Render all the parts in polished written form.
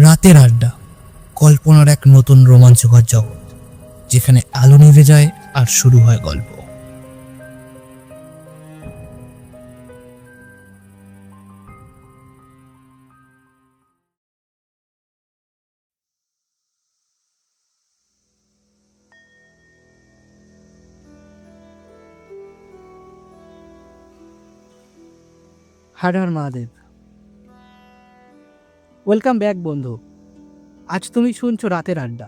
রাতের আড্ডা, কল্পনার এক নতুন রোমাঞ্চকর জগৎ, যেখানে আলো নিভে যায় আর শুরু হয় গল্প। হর হর মহাদেব। ওয়েলকাম ব্যাক বন্ধু। আজ তুমি শুনছো রাতের আড্ডা।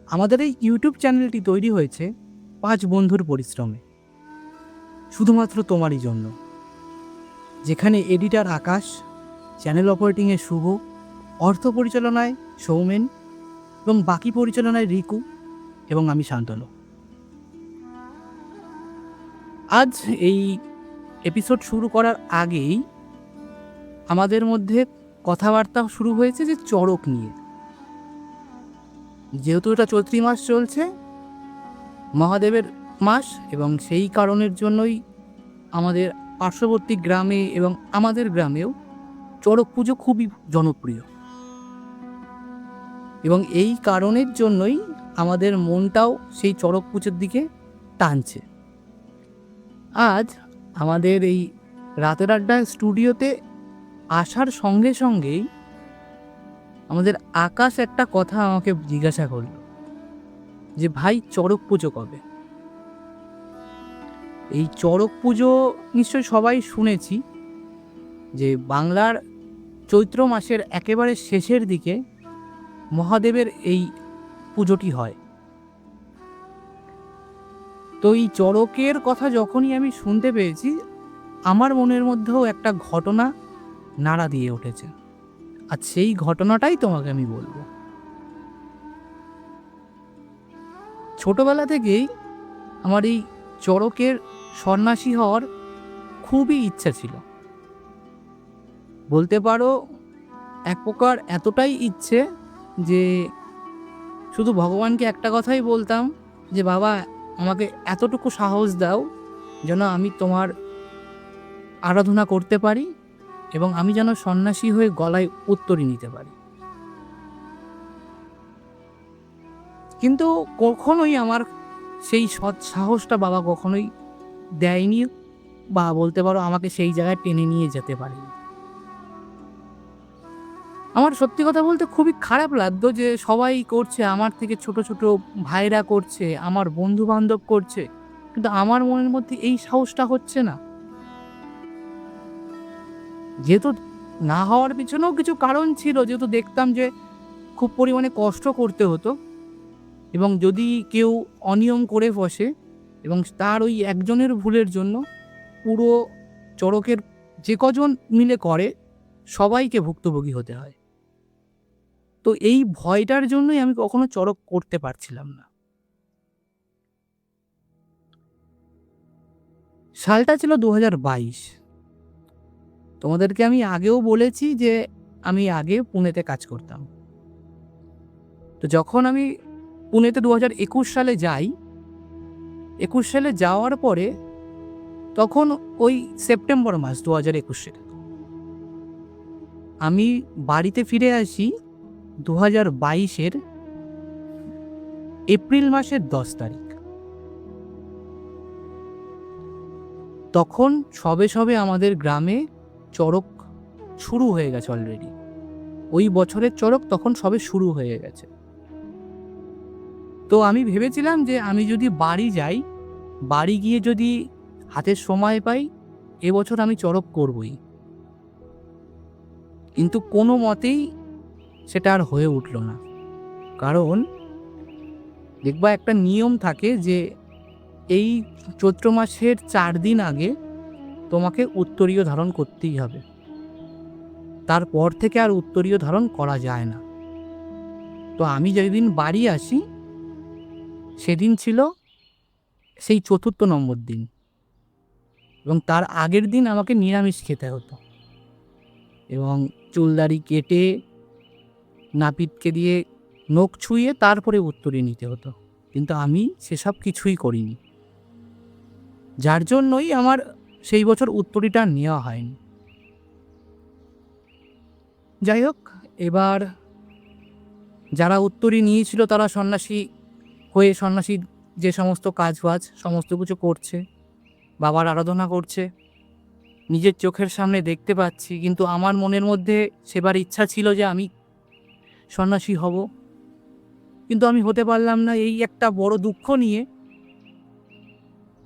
আমাদের এই ইউটিউব চ্যানেলটি তৈরি হয়েছে 5 বন্ধুর পরিশ্রমে, শুধুমাত্র তোমারই জন্য। যেখানে এডিটার আকাশ, চ্যানেল অপারেটিংয়ে শুভ, অর্থ পরিচালনায় সৌমেন এবং বাকি পরিচালনায় রিকু এবং আমি শান্তনু। আজ এই এপিসোড শুরু করার আগেই আমাদের মধ্যে কথাবার্তা শুরু হয়েছে যে চড়ক নিয়ে। যেহেতু এটা চৈত্রী মাস চলছে, মহাদেবের মাস, এবং সেই কারণের জন্যই আমাদের পার্শ্ববর্তী গ্রামে এবং আমাদের গ্রামেও চড়ক পুজো খুবই জনপ্রিয়, এবং এই কারণের জন্যই আমাদের মনটাও সেই চড়ক পুজোর দিকে টানছে। আজ আমাদের এই রাতের আড্ডা স্টুডিওতে আসার সঙ্গে সঙ্গেই আমাদের আকাশ একটা কথা আমাকে জিজ্ঞাসা করল যে ভাই, চড়ক পুজো কবে? এই চড়ক পুজো নিশ্চয়ই সবাই শুনেছি যে বাংলার চৈত্র মাসের একেবারে শেষের দিকে মহাদেবের এই পুজোটি হয়। তো এই চড়কের কথা যখনই আমি শুনতে পেয়েছি, আমার মনের মধ্যেও একটা ঘটনা নাড়া দিয়ে উঠেছে। আর সেই ঘটনাটাই তোমাকে আমি বলবো। ছোটবেলা থেকেই আমার এই চড়কের সন্ন্যাসী হওয়ার খুবই ইচ্ছা ছিল। বলতে পারো এক প্রকার এতটাই ইচ্ছে যে শুধু ভগবানকে একটা কথাই বলতাম যে বাবা, আমাকে এতটুকু সাহস দাও যেন আমি তোমার আরাধনা করতে পারি, এবং আমি যেন সন্ন্যাসী হয়ে গলায় উত্তরী নিতে পারি। কিন্তু কখনোই আমার সেই সৎ সাহসটা বাবা কখনোই দেয়নি, বা বলতে পারো আমাকে সেই জায়গায় টেনে নিয়ে যেতে পারেনি। আমার সত্যি কথা বলতে খুবই খারাপ লাগতো যে সবাই করছে, আমার থেকে ছোট ছোট ভাইরা করছে, আমার বন্ধু বান্ধব করছে, কিন্তু আমার মনের মধ্যে এই সাহসটা হচ্ছে না। যেহেতু না হওয়ার পিছনেও কিছু কারণ ছিল, যেহেতু দেখতাম যে খুব পরিমাণে কষ্ট করতে হতো, এবং যদি কেউ অনিয়ম করে বসে এবং তার ওই একজনের ভুলের জন্য পুরো চড়কের যে কজন মিলে করে সবাইকে ভুক্তভোগী হতে হয়। তো এই ভয়টার জন্যই আমি কখনো চড়ক করতে পারছিলাম না। সালটা ছিল 2022। তোমাদেরকে আমি আগেও বলেছি যে আমি আগে পুনেতে কাজ করতাম। তো যখন আমি পুনেতে 2021 সালে যাই, 21 সালে যাওয়ার পরে তখন ওই সেপ্টেম্বর মাস 2021-এর আমি বাড়িতে ফিরে আসি 2022-এর এপ্রিল মাসের 10 তারিখ। তখন সবে সবে আমাদের গ্রামে চড়ক শুরু হয়ে গেছে অলরেডি। ওই বছরের চড়ক তখন সবে শুরু হয়ে গেছে। তো আমি ভেবেছিলাম যে আমি যদি বাড়ি যাই, বাড়ি গিয়ে যদি হাতে সময় পাই, এবছর আমি চড়ক করবই। কিন্তু কোনো মতেই সেটা আর হয়ে উঠল না। কারণ দেখবা একটা নিয়ম থাকে যে এই চৈত্র মাসের 4 দিন আগে তোমাকে উত্তরীয় ধারণ করতেই হবে। তারপর থেকে আর উত্তরীয় ধারণ করা যায় না। তো আমি যেদিন বাড়ি আসি সেদিন ছিল সেই 4র্থ নম্বর দিন, এবং তার আগের দিন আমাকে নিরামিষ খেতে হতো, এবং চুলদাড়ি কেটে নাপিতকে দিয়ে নখ ছুঁয়ে তারপরে উত্তরী নিতে হতো। কিন্তু আমি সেসব কিছুই করিনি, যার জন্যই আমার সেই বছর উত্তরীটা নেওয়া হয়নি। যাই হোক, এবার যারা উত্তরী নিয়েছিল তারা সন্ন্যাসী হয়ে সন্ন্যাসীর যে সমস্ত কাজ বাজ সমস্ত কিছু করছে, বাবার আরাধনা করছে, নিজের চোখের সামনে দেখতে পাচ্ছি। কিন্তু আমার মনের মধ্যে সেবার ইচ্ছা ছিল যে আমি সন্ন্যাসী হব, কিন্তু আমি হতে পারলাম না। এই একটা বড় দুঃখ নিয়ে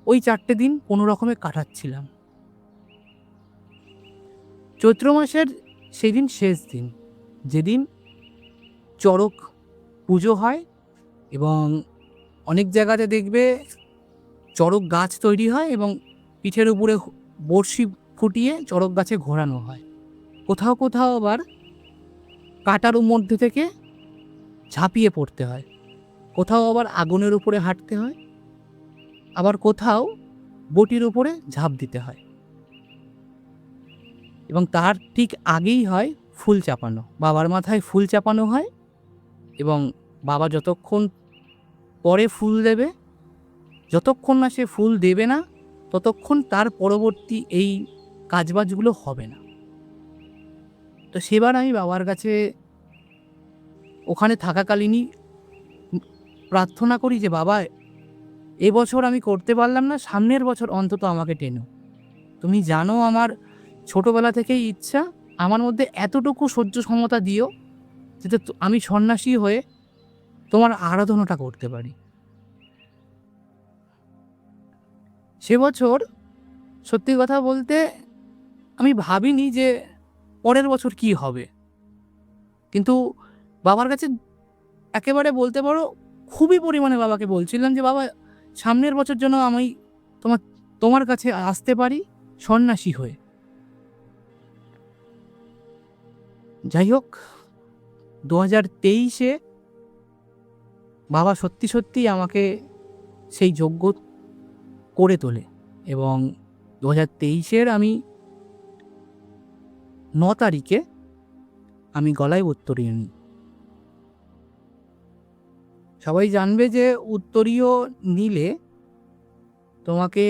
ওই 4টে দিন কোনো রকমে কাটাচ্ছিলাম। চৈত্র মাসের সেদিন শেষ দিন, যেদিন চড়ক পুজো হয় এবং অনেক জায়গাতে দেখবে চড়ক গাছ তৈরি হয় এবং পিঠের উপরে বড়শি ফুটিয়ে চড়ক গাছে ঘোরানো হয়। কোথাও কোথাও আবার কাটার মধ্যে থেকে ঝাঁপিয়ে পড়তে হয়, কোথাও আবার আগুনের উপরে হাঁটতে হয়, আবার কোথাও বটির উপরে ঝাঁপ দিতে হয়। এবং তার ঠিক আগেই হয় ফুল চাপানো, বাবার মাথায় ফুল চাপানো হয় এবং বাবা যতক্ষণ পরে ফুল দেবে, যতক্ষণ না সে ফুল দেবে না ততক্ষণ তার পরবর্তী এই কাজবাজগুলো হবে না। তো সেবার আমি বাবার কাছে ওখানে থাকাকালীনই প্রার্থনা করি যে বাবা, এবছর আমি করতে পারলাম না, সামনের বছর অন্তত আমাকে টেনো। তুমি জানো আমার ছোটবেলা থেকেই ইচ্ছা, আমার মধ্যে এতটুকু সহ্য ক্ষমতা দিও যাতে আমি সন্ন্যাসী হয়ে তোমার আরাধনাটা করতে পারি। সে বছর সত্যি কথা বলতে আমি ভাবিনি যে পরের বছর কি হবে, কিন্তু বাবার কাছে একেবারে বলতে পারো খুবই পরিমাণে বাবাকে বলছিলাম যে বাবা, সামনের বছর যেন আমি তোমার কাছে আসতে পারি সন্ন্যাসী হয়ে। যাই হোক, 2023-এ বাবা সত্যি সত্যিই আমাকে সেই যোগ্য করে তোলে এবং 2023-এর আমি 9 তারিখে আমি গলায় উত্তরীয় নিই। সবাই জানবে যে উত্তরীয় নিলে তোমাকে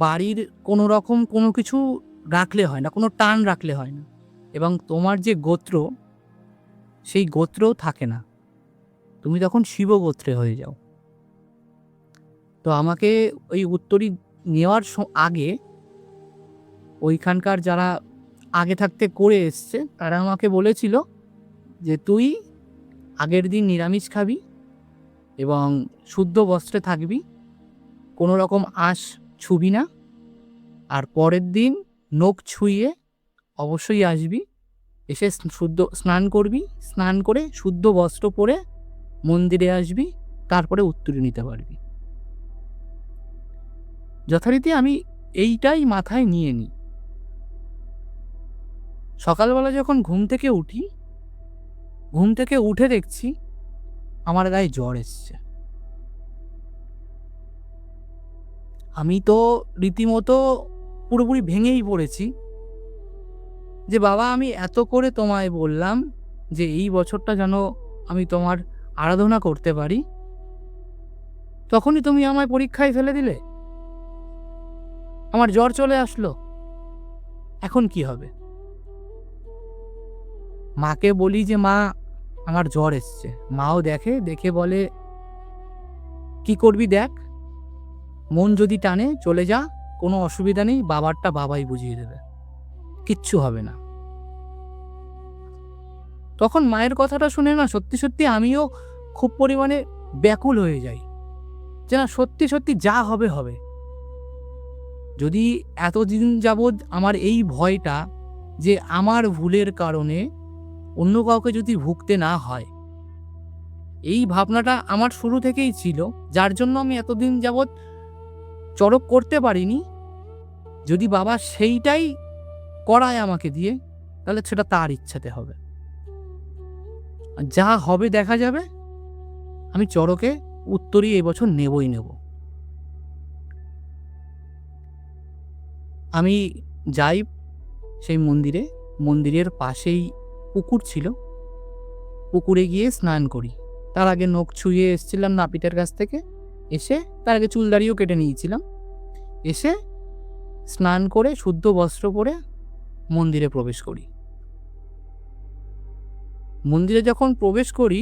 বাড়ির কোনো রকম কোনো কিছু রাখলে হয় না, কোনো টান রাখলে হয় না, এবং তোমার যে গোত্র সেই গোত্রও থাকে না, তুমি তখন শিব গোত্রে হয়ে যাও। তো আমাকে ওই উত্তরী নেওয়ার আগে ওইখানকার যারা আগে থাকতে করে এসছে তারা আমাকে বলেছিল যে তুই আগের দিন নিরামিষ খাবি এবং শুদ্ধ বস্ত্রে থাকবি, কোনো রকম আঁশ ছুবি না, আর পরের দিন নখ ছুঁয়ে অবশ্যই আসবি, এসে শুদ্ধ স্নান করবি, স্নান করে শুদ্ধ বস্ত্র পরে মন্দিরে আসবি, তারপরে উত্তরী নিতে পারবি। যথারীতি আমি এইটাই মাথায় নিয়ে নিই। সকালবেলা যখন ঘুম থেকে উঠি, ঘুম থেকে উঠে দেখছি আমার গায়ে জ্বর এসছে। আমি তো রীতিমতো পুরোপুরি ভেঙেই পড়েছি যে বাবা, আমি এত করে তোমায় বললাম যে এই বছরটা যেন আমি তোমার আরাধনা করতে পারি, তখনই তুমি আমায় পরীক্ষায় ফেলে দিলে, আমার জ্বর চলে আসলো, এখন কি হবে? মাকে বলি যে মা, আমার জ্বর এসছে। মাও দেখে বলে কি করবি দেখ, মন যদি টানে চলে যা, কোনো অসুবিধা নেই, বাবারটা বাবাই বুঝিয়ে দেবে, কিচ্ছু হবে না। তখন মায়ের কথাটা শুনে না সত্যি সত্যি আমিও খুব পরিমাণে ব্যাকুল হয়ে যাই যে না, সত্যি সত্যি যা হবে হবে। যদি এতদিন যাবৎ আমার এই ভয়টা যে আমার ভুলের কারণে অন্য কাউকে যদি ভুগতে না হয়, এই ভাবনাটা আমার শুরু থেকেই ছিল, যার জন্য আমি এতদিন যাবৎ চড়ক করতে পারিনি, যদি বাবা সেইটাই করায় আমাকে দিয়ে, তাহলে সেটা তার ইচ্ছাতে হবে, যা হবে দেখা যাবে। আমি চড়কে উত্তরী এই বছর নেবই নেব। আমি যাই সেই মন্দিরে, মন্দিরের পাশেই পুকুর ছিল, পুকুরে গিয়ে স্নান করি। তার আগে নখ ছুঁয়ে এসেছিলাম নাপিতের কাছ থেকে, এসে তার আগে চুল দাড়িও কেটে নিয়েছিলাম, এসে স্নান করে শুদ্ধ বস্ত্র পরে মন্দিরে প্রবেশ করি। মন্দিরে যখন প্রবেশ করি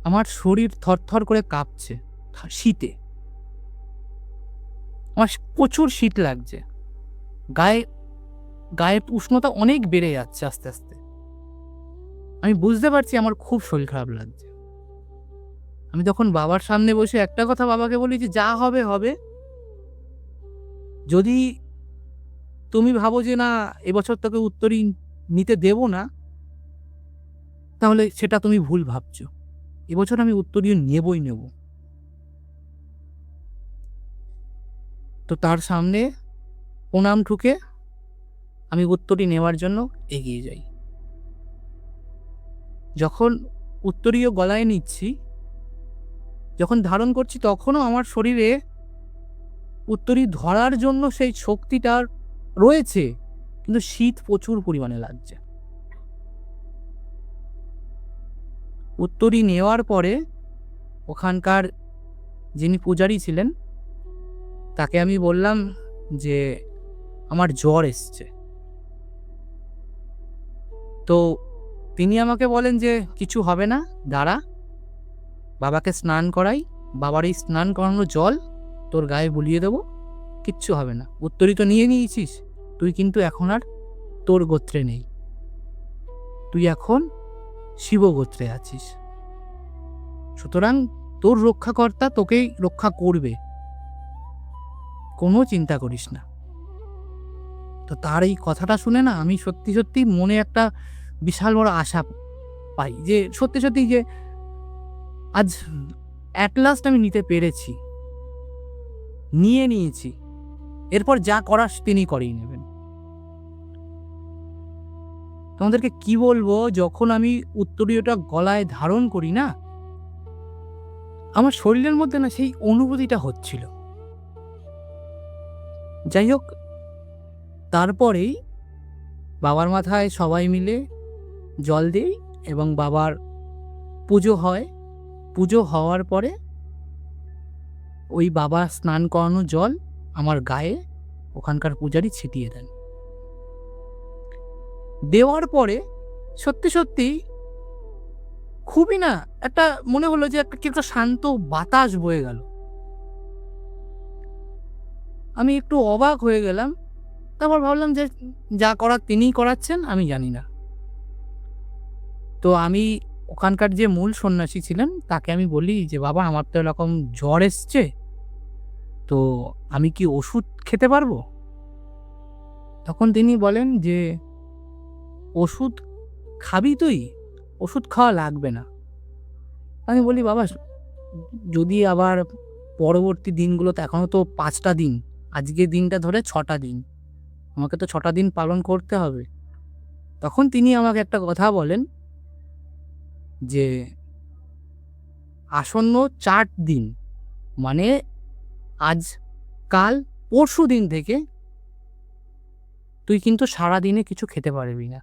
আমার শরীর থরথর করে কাঁপছে শীতে। আমার প্রচুর শীত লাগছে, গায়ে গায়ের উষ্ণতা অনেক বেড়ে যাচ্ছে আস্তে আস্তে। আমি বুঝতে পারছি আমার খুব শরীর খারাপ লাগছে। আমি তখন বাবার সামনে বসে একটা কথা বাবাকে বলি যে যা হবে হবে, যদি তুমি ভাবো যে না এবছর তোকে উত্তরী নিতে দেব না, তাহলে সেটা তুমি ভুল ভাবছো। এবছর আমি উত্তরীয় নেবই নেব। তো তার সামনে প্রণাম ঠুকে আমি উত্তরী নেওয়ার জন্য এগিয়ে যাই। যখন উত্তরীয় গলায় নিচ্ছি, যখন ধারণ করছি, তখনও আমার শরীরে উত্তরী ধরার জন্য সেই শক্তিটা রয়েছে, কিন্তু শীত প্রচুর পরিমাণে লাগছে। উত্তরী নেওয়ার পরে ওখানকার যিনি পূজারী ছিলেন তাকে আমি বললাম যে আমার জ্বর এসছে। তো তিনি আমাকে বলেন যে কিছু হবে না, দাঁড়া, বাবাকে স্নান করাই, বাবার এই স্নান করানো জল তোর গায়ে বুলিয়ে দেবো, কিচ্ছু হবে না। উত্তরী তো নিয়ে নিয়েছিস, তুই কিন্তু এখন আর তোর গোত্রে নেই, তুই এখন শিব গোত্রে আছিস, সুতরাং তোর রক্ষাকর্তা তোকেই রক্ষা করবে, কোনো চিন্তা করিস না। তো তার এই কথাটা শুনে না আমি সত্যি সত্যি মনে একটা বিশাল বড় আশা পাই যে সত্যি সত্যি যে আজ অ্যাট লাস্ট আমি নিতে পেরেছি, নিয়েছি, এরপর যা করার তিনি করেই নেবেন। তোমাদেরকে কি বলবো, যখন আমি উত্তরীয়টা গলায় ধারণ করি না, আমার শরীরের মধ্যে না সেই অনুভূতিটা হচ্ছিল। যাই হোক, তারপরেই বাবার মাথায় সবাই মিলে জল দিই এবং বাবার পুজো হয়। পুজো হওয়ার পরে ওই বাবা স্নান করানো জল আমার গায়ে ওখানকার পূজারী ছিটিয়ে দেন। দেওয়ার পরে সত্যি সত্যি খুবই না একটা মনে হলো যে একটা শান্ত বাতাস বয়ে গেল। আমি একটু অবাক হয়ে গেলাম। তারপর ভাবলাম যে যা করার তিনিই করাচ্ছেন, আমি জানি না। তো আমি ওখানকার যে মূল সন্ন্যাসী ছিলেন তাকে আমি বলি যে বাবা আমার তো এরকম জ্বর এসছে, তো আমি কি ওষুধ খেতে পারবো? তখন তিনি বলেন যে ওষুধ খাবি তুই? ওষুধ খাওয়া লাগবে না। আমি বলি বাবা যদি আবার পরবর্তী দিনগুলোতে, এখনও তো 5টা দিন, আজকের দিনটা ধরে 6টা দিন, আমাকে তো 6টা দিন পালন করতে হবে। তখন তিনি আমাকে একটা কথা বলেন যে আসন্ন 4 দিন, মানে আজ কাল পরশু দিন থেকে তুই কিন্তু সারাদিনে কিছু খেতে পারবি না,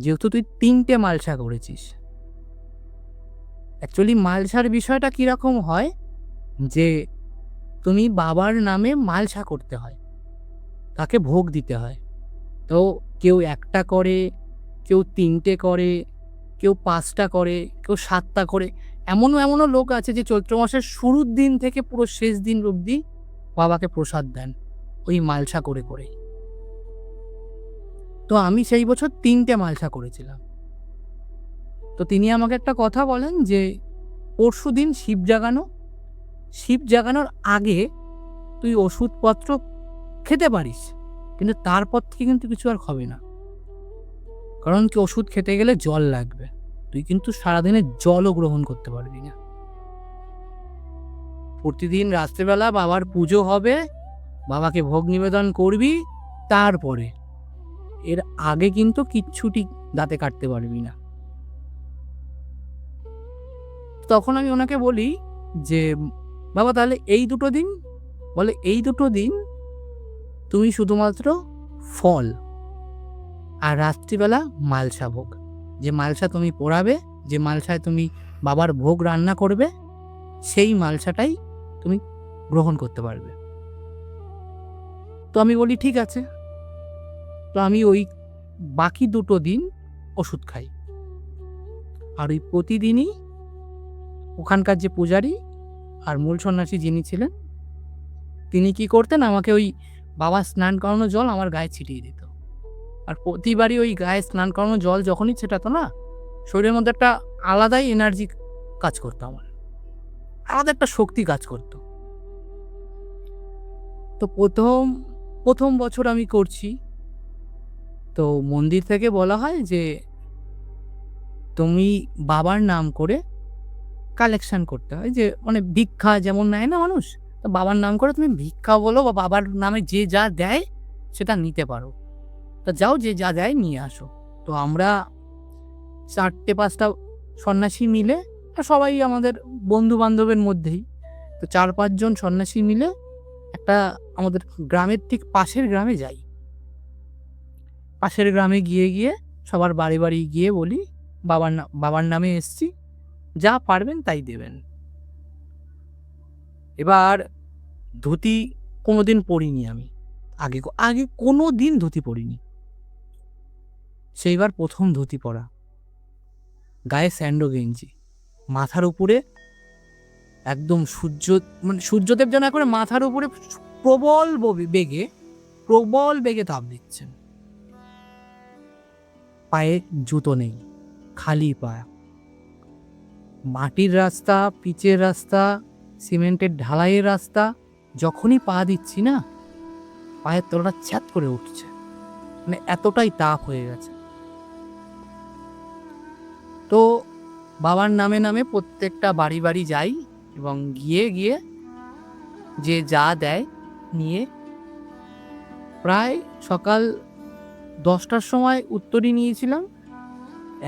যেহেতু তুই 3টে মালসা করেছিস। অ্যাকচুয়ালি মালসার বিষয়টা কীরকম হয় যে তুমি বাবার নামে মালসা করতে হয়, তাকে ভোগ দিতে হয়। তো কেউ 1টা করে, কেউ 3টে করে, কেউ 5টা করে, কেউ 7টা করে। এমনও লোক আছে যে চৈত্র মাসের শুরুর দিন থেকে পুরো শেষ দিন অবধি বাবাকে প্রসাদ দেন ওই মালসা করে করেই। তো আমি সেই বছর 3টে মালসা করেছিলাম। তো তিনি আমাকে একটা কথা বলেন যে পরশু দিন শিব জাগানোর আগে তুই ওষুধপত্র খেতে পারিস, কিন্তু তারপর থেকে কিন্তু কিছু আর হবে না, কারণ কি ওষুধ খেতে গেলে জল লাগবে, তুই কিন্তু সারাদিনে জলও গ্রহণ করতে পারবি না। প্রতিদিন রাত্রেবেলা বাবার পুজো হবে, বাবাকে ভোগ নিবেদন করবি, তারপরে এর আগে কিন্তু কিচ্ছুটি দাঁতে কাটতে পারবি না। তখন আমি ওনাকে বলি যে বাবা তাহলে এই 2টো দিন? বলে এই 2টো দিন তুমি শুধুমাত্র ফল আর রাত্রিবেলা মালসা ভোগ, যে মালসা তুমি পোড়াবে, যে মালসায় তুমি বাবার ভোগ রান্না করবে, সেই মালসাটাই তুমি গ্রহণ করতে পারবে। তো আমি বলি ঠিক আছে। তো আমি ওই বাকি 2টো দিন ওষুধ খাই। আর ওই প্রতিদিনই ওখানকার যে পূজারী আর মূল সন্ন্যাসী যিনি ছিলেন, তিনি কি করতেন, আমাকে ওই বাবার স্নান করানো জল আমার গায়ে ছিটিয়ে দিত। আর প্রতিবারই ওই গায়ে স্নান করানো জল যখনই ছেটাতো না, শরীরের মধ্যে একটা আলাদাই এনার্জি কাজ করতো, আমার আলাদা একটা শক্তি কাজ করতো। তো প্রথম বছর আমি করছি, তো মন্দির থেকে বলা হয় যে তুমি বাবার নাম করে কালেকশন করতে হয়, যে মানে ভিক্ষা যেমন নেয় না মানুষ, তো বাবার নাম করে তুমি ভিক্ষা বলো বা বাবার নামে যে যা দেয় সেটা নিতে পারো। তা যাও, যে যা দেয় নিয়ে আসো। তো আমরা 4-5টা সন্ন্যাসী মিলে, আর সবাই আমাদের বন্ধু বান্ধবের মধ্যেই, তো 4-5 জন সন্ন্যাসী মিলে একটা আমাদের গ্রামের ঠিক পাশের গ্রামে যাই। পাশের গ্রামে গিয়ে সবার বাড়ি বাড়ি গিয়ে বলি বাবার নামে এসছি, যা পারবেন তাই দেবেন। এবার ধুতি কোনোদিন পরিনি আমি, আগে কোনো দিন ধুতি পরিনি। সেইবার প্রথম ধুতি পরা, গায়ে স্যান্ডো গেঞ্জি, মাথার উপরে একদম সূর্যদেব যেন করে মাথার উপরে প্রবল বেগে তাপ দিচ্ছেন। পায়ে জুতো নেই, খালি পায়া, মাটির রাস্তা, পিচের রাস্তা, সিমেন্টের ঢালাইয়ের রাস্তা, যখনই পা দিচ্ছি না পায়ের তলাটা ছ্যাত করে উঠছে, মানে এতটাই তাপ হয়ে গেছে। তো বাবার নামে নামে প্রত্যেকটা বাড়ি বাড়ি যাই এবং গিয়ে যে যা দেয় নিয়ে প্রায় সকাল 10টার সময় উত্তরী নিয়েছিলাম,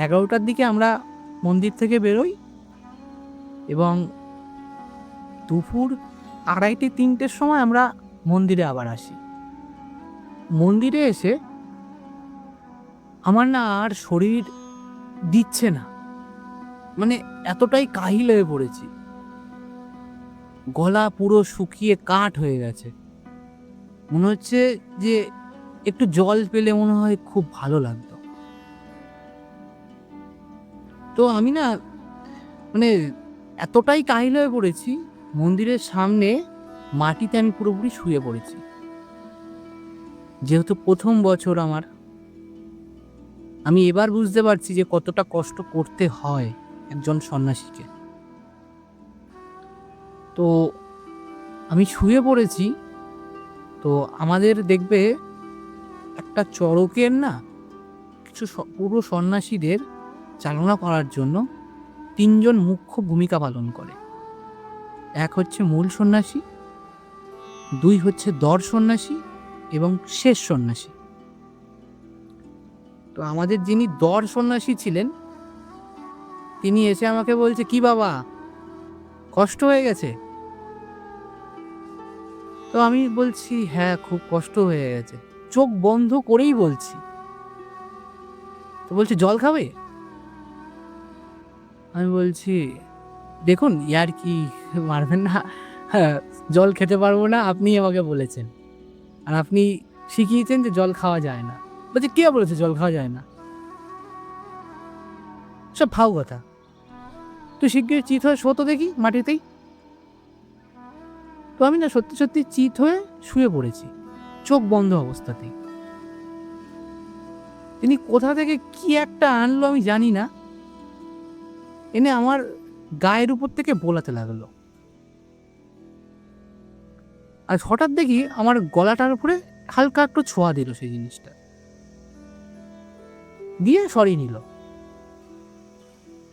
11টার দিকে আমরা মন্দির থেকে বেরোই এবং দুপুর 2:30-3টের সময় আমরা মন্দিরে আবার আসি। মন্দিরে এসে আমার না আর শরীর দিচ্ছে না, মানে এতটাই কাহিল হয়ে পড়েছি, গলা পুরো শুকিয়ে কাঠ হয়ে গেছে। মনে হচ্ছে যে একটু জল পেলে মনে হয় খুব ভালো লাগতো। তো আমি না মানে এতটাই কাহিল হয়ে পড়েছি, মন্দিরের সামনে মাটিতে আমি পুরোপুরি শুয়ে পড়েছি। যেহেতু প্রথম বছর আমার, আমি এবার বুঝতে পারছি যে কতটা কষ্ট করতে হয় একজন সন্ন্যাসীকে। তো আমি শুয়ে পড়েছি। তো আমাদের দেখবে একটা চড়কের না কিছু পুরো সন্ন্যাসীদের চালনা করার জন্য 3 জন মুখ্য ভূমিকা পালন করে। এক হচ্ছে মূল সন্ন্যাসী, 2 হচ্ছে দর সন্ন্যাসী এবং শেষ সন্ন্যাসী। তো আমাদের যিনি দর সন্ন্যাসী ছিলেন, তিনি এসে আমাকে বলছে, কি বাবা কষ্ট হয়ে গেছে? তো আমি বলছি, হ্যাঁ খুব কষ্ট হয়ে গেছে, চোখ বন্ধ করেই বলছি। তো বলছে জল খাবে? আমি বলছি, দেখুন ইয়ার কি মারবেন না, হ্যাঁ জল খেতে পারবো না, আপনি আমাকে বলেছেন, আর আপনি শিখিয়েছেন যে জল খাওয়া যায় না। বলছে কে বলেছে জল খাওয়া যায় না? সব ফাও কথা, তুই শিগগির চিত হয়ে শো তো দেখি মাটিতেই। তো আমি না সত্যি সত্যি চিত হয়ে শুয়ে পড়েছি, চোখ বন্ধ অবস্থাতেই। তিনি কোথা থেকে কি একটা আনলো আমি জানি না, এনে আমার গায়ের উপর থেকে বোলাতে লাগলো। আর হঠাৎ দেখি আমার গলাটার উপরে হালকা একটু ছোঁয়া দিল সেই জিনিসটা, দিয়ে সরিয়ে নিল।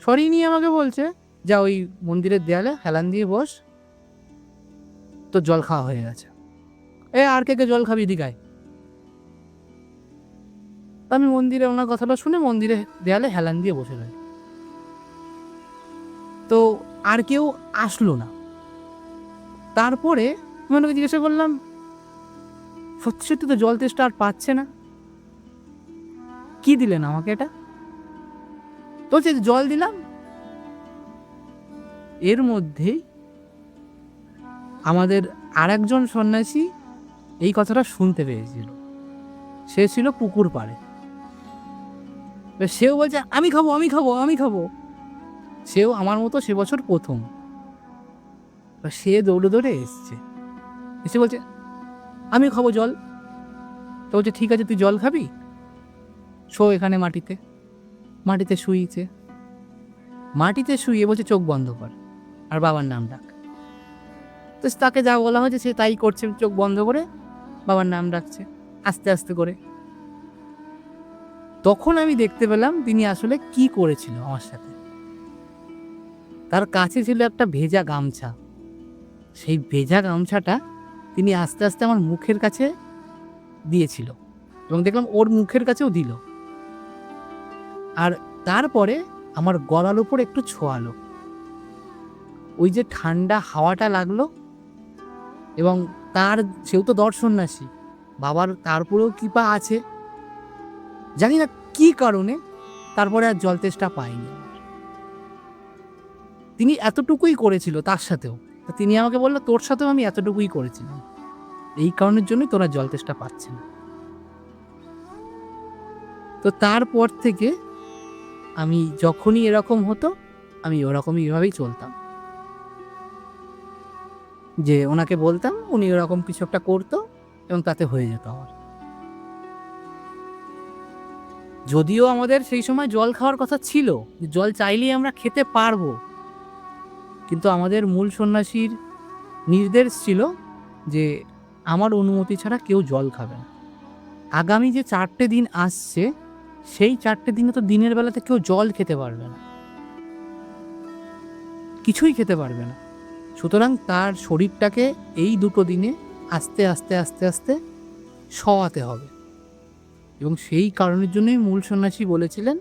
সরিয়ে নিয়ে আমাকে বলছে, যা ওই মন্দিরের দেয়ালে হেলান দিয়ে বস, তো জল খাওয়া হয়ে গেছে। আর কে জল খাবি দিঘায়? আমি মন্দিরে ওনার কথাটা শুনে মন্দিরে দেয়ালে হেলান দিয়ে বসে রই। তো আর কেউ আসলো না। তারপরে আমি ওনাকে জিজ্ঞাসা করলাম, সত্যি সত্যি তো জল তেষ্টা আর পাচ্ছে না, কি দিলেন আমাকে এটা? তো জল দিলাম। এর মধ্যেই আমাদের আর একজন সন্ন্যাসী এই কথাটা শুনতে পেয়েছিল, সে ছিল পুকুর পাড়ে। এবার সেও বলছে আমি খাবো আমি খাবো আমি খাবো। সেও আমার মতো সে বছর প্রথম। এবার সে দৌড়ে দৌড়ে এসছে, এসে বলছে আমিও খাবো জল। তো বলছে ঠিক আছে তুই জল খাবি, শো এখানে মাটিতে। মাটিতে শুইছে, মাটিতে শুয়ে বলছে চোখ বন্ধ কর আর বাবার নাম ডাক। তো তাকে যা বলা হয়েছে সে তাই করছে, চোখ বন্ধ করে বাবার নাম ডাকছে আস্তে আস্তে করে। তখন আমি দেখতে পেলাম তিনি আসলে কি করেছিল আমার সাথে। তার কাছে ছিল একটা ভেজা গামছা। সেই ভেজা গামছাটা তিনি আস্তে আস্তে আমার মুখের কাছে দিয়েছিল এবং দেখলাম ওর মুখের কাছেও দিল। আর তারপরে আমার গলার উপর একটু ছোঁয়ালো। ওই যে ঠান্ডা হাওয়াটা লাগলো এবং তার, সেও তো দর্শননাসী, বাবার তারপরেও কৃপা আছে, জানি না কি কারণে তারপরে আর জল তেষ্টা পাইনি। তিনি এতটুকুই করেছিল তার সাথেও। তো তিনি আমাকে বললো তোর সাথেও আমি এতটুকুই করেছিলাম, এই কারণের জন্যই তোরা জল তেষ্টা পাচ্ছে না। তো তারপর থেকে আমি যখনই এরকম হতো আমি ওরকমই এভাবেই চলতাম, যে ওনাকে বলতাম উনি ওরকম কিছু একটা করতো এবং তাতে হয়ে যেত আমার। যদিও আমাদের সেই সময় জল খাওয়ার কথা ছিল, জল চাইলেই আমরা খেতে পারবো, কিন্তু আমাদের মূল সন্ন্যাসীর নির্দেশ ছিল যে আমার অনুমতি ছাড়া কেউ জল খাবে না। আগামী যে 4টে দিন আসছে সেই 4টে দিনে তো দিনের বেলাতে কেউ জল খেতে পারবে না, কিছুই খেতে পারবে না। সুতরাং তার শরীরটাকে এই 2টো দিনে আস্তে আস্তে আস্তে আস্তে সওয়াতে হবে। এবং সেই কারণের জন্যই মূল সন্ন্যাসী বলেছিলেন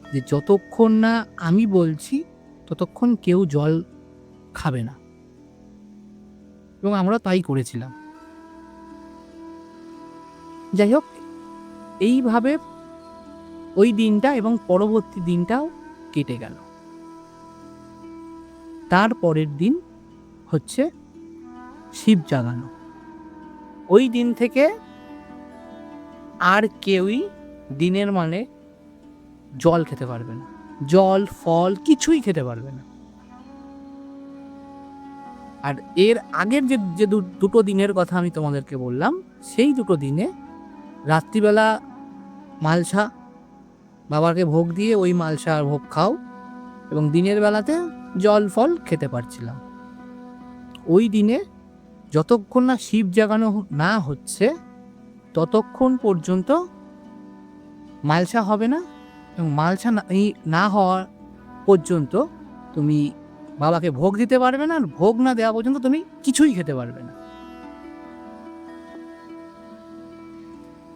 যে যতক্ষণ না আমি বলছি ততক্ষণ কেউ জল খাবে না, এবং আমরা তাই করেছিলাম। যাই হোক, এইভাবে ওই দিনটা এবং পরবর্তী দিনটাও কেটে গেল। তার পরের দিন হচ্ছে শিব জাগানো। ওই দিন থেকে আর কেউই দিনের মানে জল খেতে পারবে না, জল ফল কিছুই খেতে পারবে না। আর এর আগের যে যে 2টো দিনের কথা আমি তোমাদেরকে বললাম, সেই 2টো দিনে রাত্রিবেলা মালসা বাবাকে ভোগ দিয়ে ওই মালসা আর ভোগ খাও, এবং দিনের বেলাতে জল ফল খেতে পারছিলাম। ওই দিনে যতক্ষণ না শিব জাগানো না হচ্ছে ততক্ষণ পর্যন্ত মালসা হবে না, এবং মালসা না হওয়া পর্যন্ত তুমি বাবাকে ভোগ দিতে পারবে না, আর ভোগ না দেওয়া পর্যন্ত তুমি কিছুই খেতে পারবে না।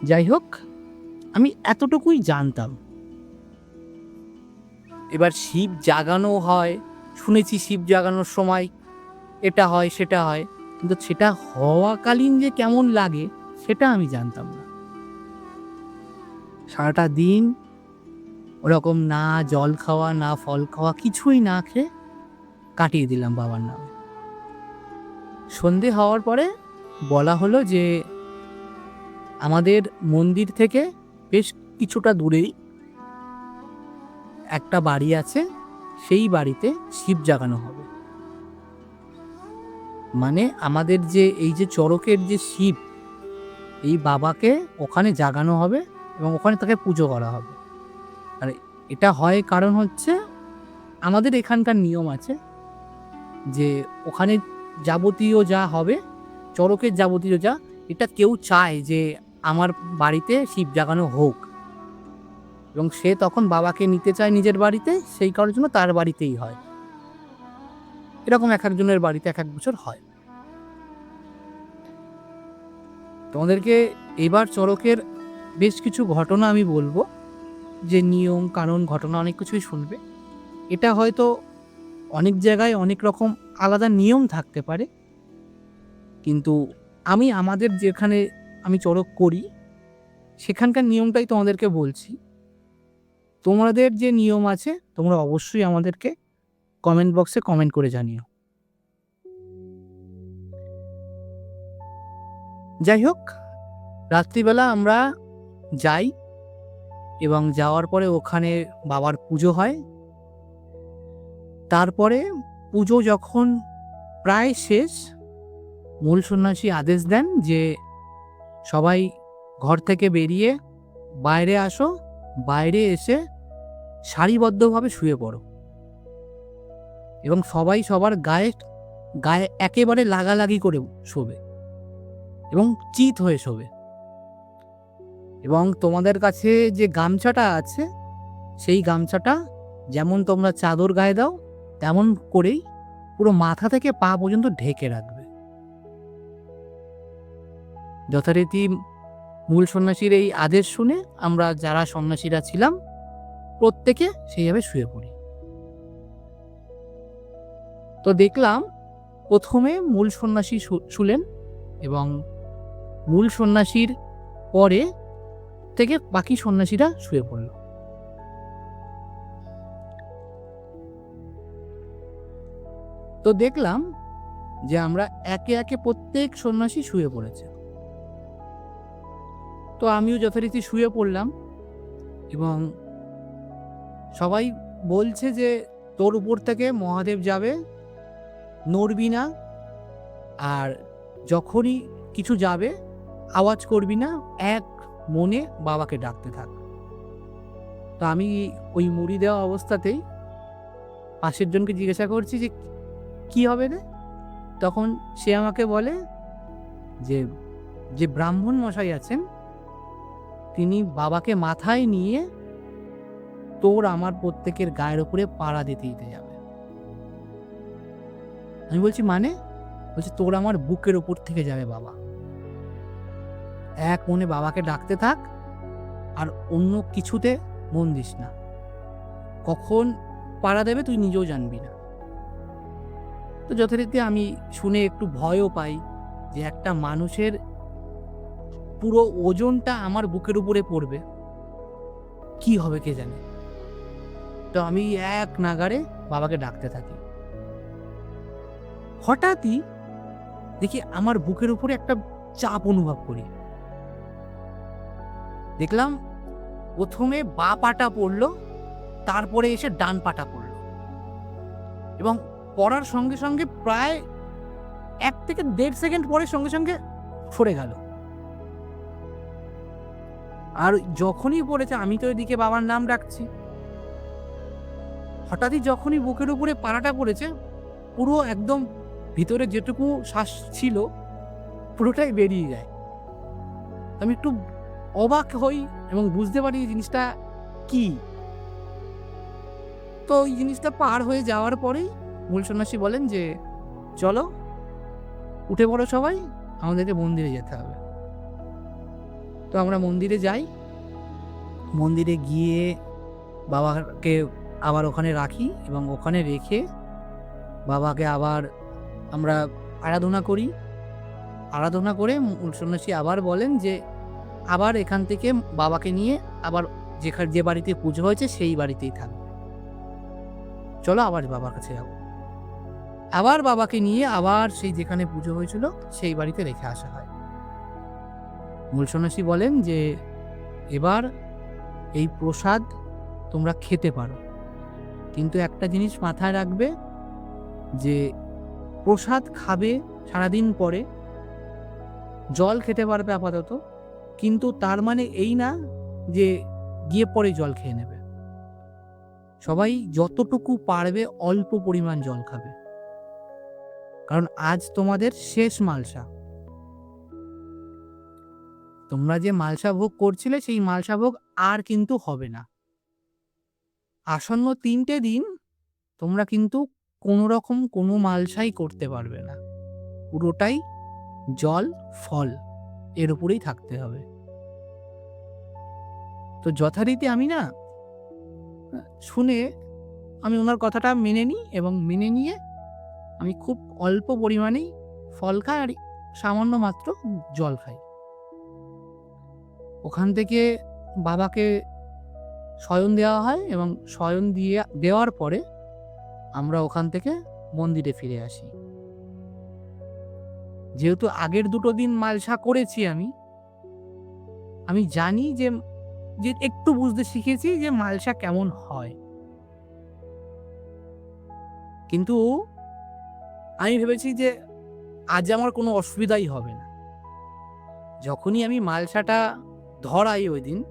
যাই হোক, আমি এতটুকুই জানতাম। এবার শিব জাগানো হয়, শুনেছি শিব জাগানোর সময় এটা হয় সেটা হয়, কিন্তু সেটা হওয়াকালীন যে কেমন লাগে সেটা আমি জানতাম না। সারাটা দিন ওরকম না জল খাওয়া না ফল খাওয়া কিছুই না খেয়ে কাটিয়ে দিলাম বাবার নামে। সন্ধে হওয়ার পরে বলা হলো যে আমাদের মন্দির থেকে বেশ কিছুটা দূরেই একটা বাড়ি আছে, সেই বাড়িতে শিব জাগানো হবে। মানে আমাদের যে এই যে চড়কের যে শিব, এই বাবাকে ওখানে জাগানো হবে এবং ওখানে তাকে পুজো করা হবে। আর এটা হয় কারণ হচ্ছে আমাদের এখানকার নিয়ম আছে যে ওখানে যাবতীয় যা হবে, চড়কের যাবতীয় যা, এটা কেউ চায় যে আমার বাড়িতে শিব জাগানো হোক, এবং সে তখন বাবাকে নিতে চায় নিজের বাড়িতে, সেই কারণের জন্য তার বাড়িতেই হয়। এরকম এক একজনের বাড়িতে এক এক বছর হয়। তোমাদেরকে এবার চড়কের বেশ কিছু ঘটনা আমি বলবো, যে নিয়ম কানুন ঘটনা অনেক কিছুই শুনবে। এটা হয়তো অনেক জায়গায় অনেক রকম আলাদা নিয়ম থাকতে পারে, কিন্তু আমি আমাদের যেখানে আমি চড়ক করি সেখানকার নিয়মটাই তোমাদেরকে বলছি। তোমাদের যে নিয়ম আছে তোমরা অবশ্যই আমাদেরকে কমেন্ট বক্সে কমেন্ট করে জানিও। যাই হোক, রাত্রিবেলা আমরা যাই এবং যাওয়ার পরে ওখানে বাবার পুজো হয়। তারপরে পুজো যখন প্রায় শেষ, মূল সন্ন্যাসী আদেশ দেন যে সবাই ঘর থেকে বেরিয়ে বাইরে আসো, বাইরে এসে সারিবদ্ধভাবে শুয়ে পড়ো এবং সবাই সবার গায়ে গায়ে একেবারে লাগালাগি করে শোবে এবং চিত হয়ে শোবে। এবং তোমাদের কাছে যে গামছাটা আছে সেই গামছাটা যেমন তোমরা চাদর গায়ে দাও তেমন করেই পুরো মাথা থেকে পা পর্যন্ত ঢেকে রাখবে। যথারীতি মূল সন্ন্যাসীর এই আদেশ শুনে আমরা যারা সন্ন্যাসীরা ছিলাম প্রত্যেকে সেইভাবে শুয়ে পড়ি। তো দেখলাম প্রথমে মূল সন্ন্যাসী শুলেন এবং মূল সন্ন্যাসীর পরে থেকে বাকি সন্ন্যাসীরা শুয়ে পড়ল। তো দেখলাম যে আমরা একে একে প্রত্যেক সন্ন্যাসী শুয়ে পড়েছে। তো আমিও যথারীতি শুয়ে পড়লাম এবং সবাই বলছে যে তোর উপর থেকে মহাদেব যাবে, নড়বি না, আর যখনই কিছু যাবে আওয়াজ করবি না, এক মনে বাবাকে ডাকতে থাক। তো আমি ওই মুড়ি দেওয়া অবস্থাতেই পাশের জনকে জিজ্ঞাসা করছি যে কি হবে রে? তখন সে আমাকে বলে যে যে ব্রাহ্মণ মশাই আছেন তিনি বাবাকে মাথায় নিয়ে তোর আমার প্রত্যেকের গায়ের উপরে পাড়া দিতে দিতে যাবে। আমি বলছি মানে? বলছি তোর আমার বুকের উপর থেকে যাবে বাবা, এক মনে বাবাকে ডাকতে থাক আর অন্য কিছুতে মন দিস না, কখন পাড়া দেবে তুই নিজেও জানবি না। তো যথারীতি আমি শুনে একটু ভয়ও পাই যে একটা মানুষের পুরো ওজনটা আমার বুকের উপরে পড়বে, কি হবে কে জানে। তো আমি এক নাগাড়ে বাবাকে ডাকতে থাকি। হঠাৎই দেখি আমার বুকের উপরে একটা চাপ অনুভব করি। দেখলাম প্রথমে বাঁ পাটা পড়লো, তারপরে এসে ডান পাটা পড়লো এবং পড়ার সঙ্গে সঙ্গে প্রায় 1 থেকে 1.5 সেকেন্ড পরে সঙ্গে সঙ্গে সরে গেল। আর যখনই পড়েছে আমি তো এদিকে বাবার নাম ডাকছি, হঠাৎই যখনই বুকের উপরে পাড়াটা পড়েছে পুরো একদম ভিতরে যেটুকু শ্বাস ছিল পুরোটাই বেরিয়ে যায়। আমি একটু অবাক হই এবং বুঝতে পারি এই জিনিসটা কি। তো এই জিনিসটা পার হয়ে যাওয়ার পরেই মূল সন্ন্যাসী বলেন যে চলো উঠে পড়ো সবাই, আমাদেরকে মন্দিরে যেতে হবে। তো আমরা মন্দিরে যাই, মন্দিরে গিয়ে বাবাকে আবার ওখানে রাখি এবং ওখানে রেখে বাবাকে আবার আমরা আরাধনা করি। আরাধনা করে মূল সন্ন্যাসী আবার বলেন যে আবার এখান থেকে বাবাকে নিয়ে আবার যে বাড়িতে পুজো হয়েছে সেই বাড়িতেই থাকবে, চলো আবার বাবার কাছে যাবো। আবার বাবাকে নিয়ে আবার সেই যেখানে পুজো হয়েছিল সেই বাড়িতে রেখে আসা হয়। মূল সন্ন্যাসী বলেন যে এবার এই প্রসাদ তোমরা খেতে পারো, কিন্তু একটা জিনিস মাথায় রাখবে যে প্রসাদ খাবে সারাদিন পরে, জল খেতে পারবে আপাতত, কিন্তু তার মানে এই না যে গিয়ে পরে জল খেয়ে নেবে। সবাই যতটুকু পারবে অল্প পরিমাণ জল খাবে, কারণ আজ তোমাদের শেষ মালসা। তোমরা যে মালসা ভোগ করছিলে সেই মালসা ভোগ আর কিন্তু হবে না। আসন্ন 3টে দিন তোমরা কিন্তু কোনো রকম কোনো মালসাই করতে পারবে না, পুরোটাই জল ফল এর উপরেই থাকতে হবে। তো যথারীতি আমি না শুনে আমি ওনার কথাটা মেনে নিই এবং মেনে নিয়ে আমি খুব অল্প পরিমাণেই ফল খাই আর সামান্য মাত্র জল খাই। ওখান থেকে বাবাকে শয়ন দেওয়া হয় এবং শয়ন দেওয়ার পরে আমরা ওখান থেকে মন্দিরে ফিরে আসি। যেহেতু আগের 2টো দিন মালসা করেছি আমি জানি যে যে একটু বুঝতে শিখেছি যে মালসা কেমন হয়। কিন্তু আমি ভেবেছি যে আজ আমার কোনো অসুবিধাই হবে না। যখনই আমি মালসাটা ধরাই ওইদিন,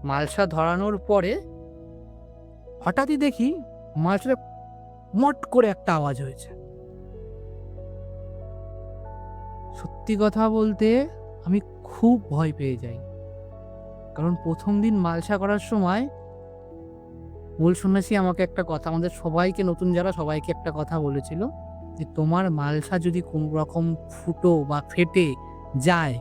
মালসা ধরানোর পরে হঠাৎই দেখি মালসাটা মট করে একটা আওয়াজ হয়েছে। সত্যি কথা বলতে আমি খুব ভয় পেয়ে যাই। কারণ ১ম দিন মালসা করার সময় মূল সন্ন্যাসী আমাকে একটা কথা, আমাদের সবাইকে, নতুন যারা সবাইকে একটা কথা বলেছিল যে, "তোমার মালসা যদি কোনো রকম ফুটো বা ফেটে যায়,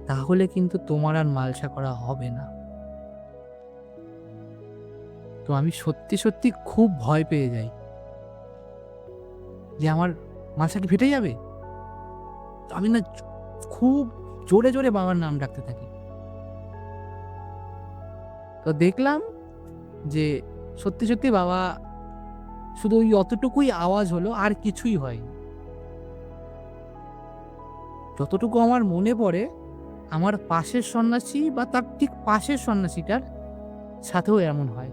তাহলে কিন্তু তোমার আর মালসা করা হবে না।" তো আমি সত্যি, সত্যি খুব ভয় পেয়ে যাই যে আমার মালসা কি ফেটে যাবে? তো আমি না খুব জোরে, জোরে বাবার নাম ডাকতে থাকি। তো দেখলাম যে সত্যি, সত্যি বাবা শুধু ওই অতটুকুই আওয়াজ হলো, আর কিছুই হয়নি। যতটুকু আমার মনে পড়ে, আমার পাশের সন্ন্যাসী বা তার ঠিক পাশের সন্ন্যাসীটার সাথেও এমন হয়।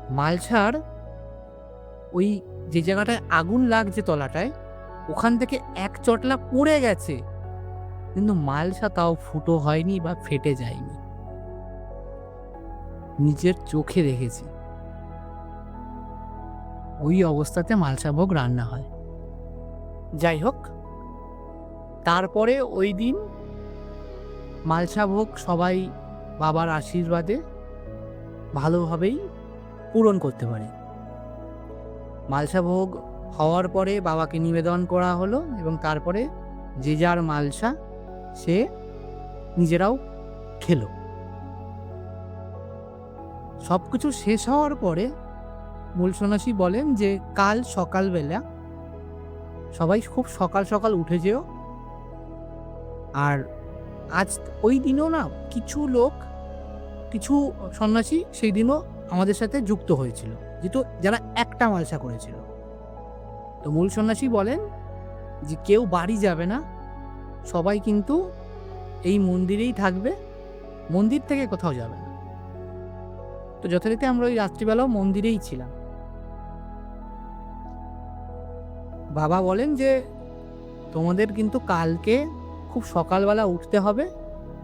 মালসার ওই যে জায়গাটায় আগুন লাগছে তলাটায়, ওখান থেকে এক চটলা পড়ে গেছে। কিন্তু মালসা তাও ফুটো হয়নি বা ফেটে যায়নি। নিজের চোখে দেখেছি। ওই অবস্থাতে মালসা ভোগ রান্না হয়। যাই হোক, তারপরে ওই দিন মালসা ভোগ সবাই বাবার আশীর্বাদে ভালোভাবেই পূরণ করতে পারে। মালসা ভোগ হওয়ার পরে বাবাকে নিবেদন করা হলো এবং তারপরে যে যার মালসা সে নিজেরাও খেলো। সব কিছু শেষ হওয়ার পরে মূল সন্ন্যাসী বলেন যে কাল সকালবেলা সবাই খুব সকাল সকাল উঠে যেও। আর আজ ওই দিনও না কিছু লোক, কিছু সন্ন্যাসী সেই দিনও আমাদের সাথে যুক্ত হয়েছিল, যেহেতু যারা একটা মালসা করেছিল। তো মূল সন্ন্যাসী বলেন যে কেউ বাড়ি যাবে না, সবাই কিন্তু এই মন্দিরেই থাকবে, মন্দির থেকে কোথাও যাবে না। তো যথারীতি আমরা ওই রাত্রিবেলাও মন্দিরেই ছিলাম। বাবা বলেন যে তোমাদের কিন্তু কালকে খুব সকালবেলা উঠতে হবে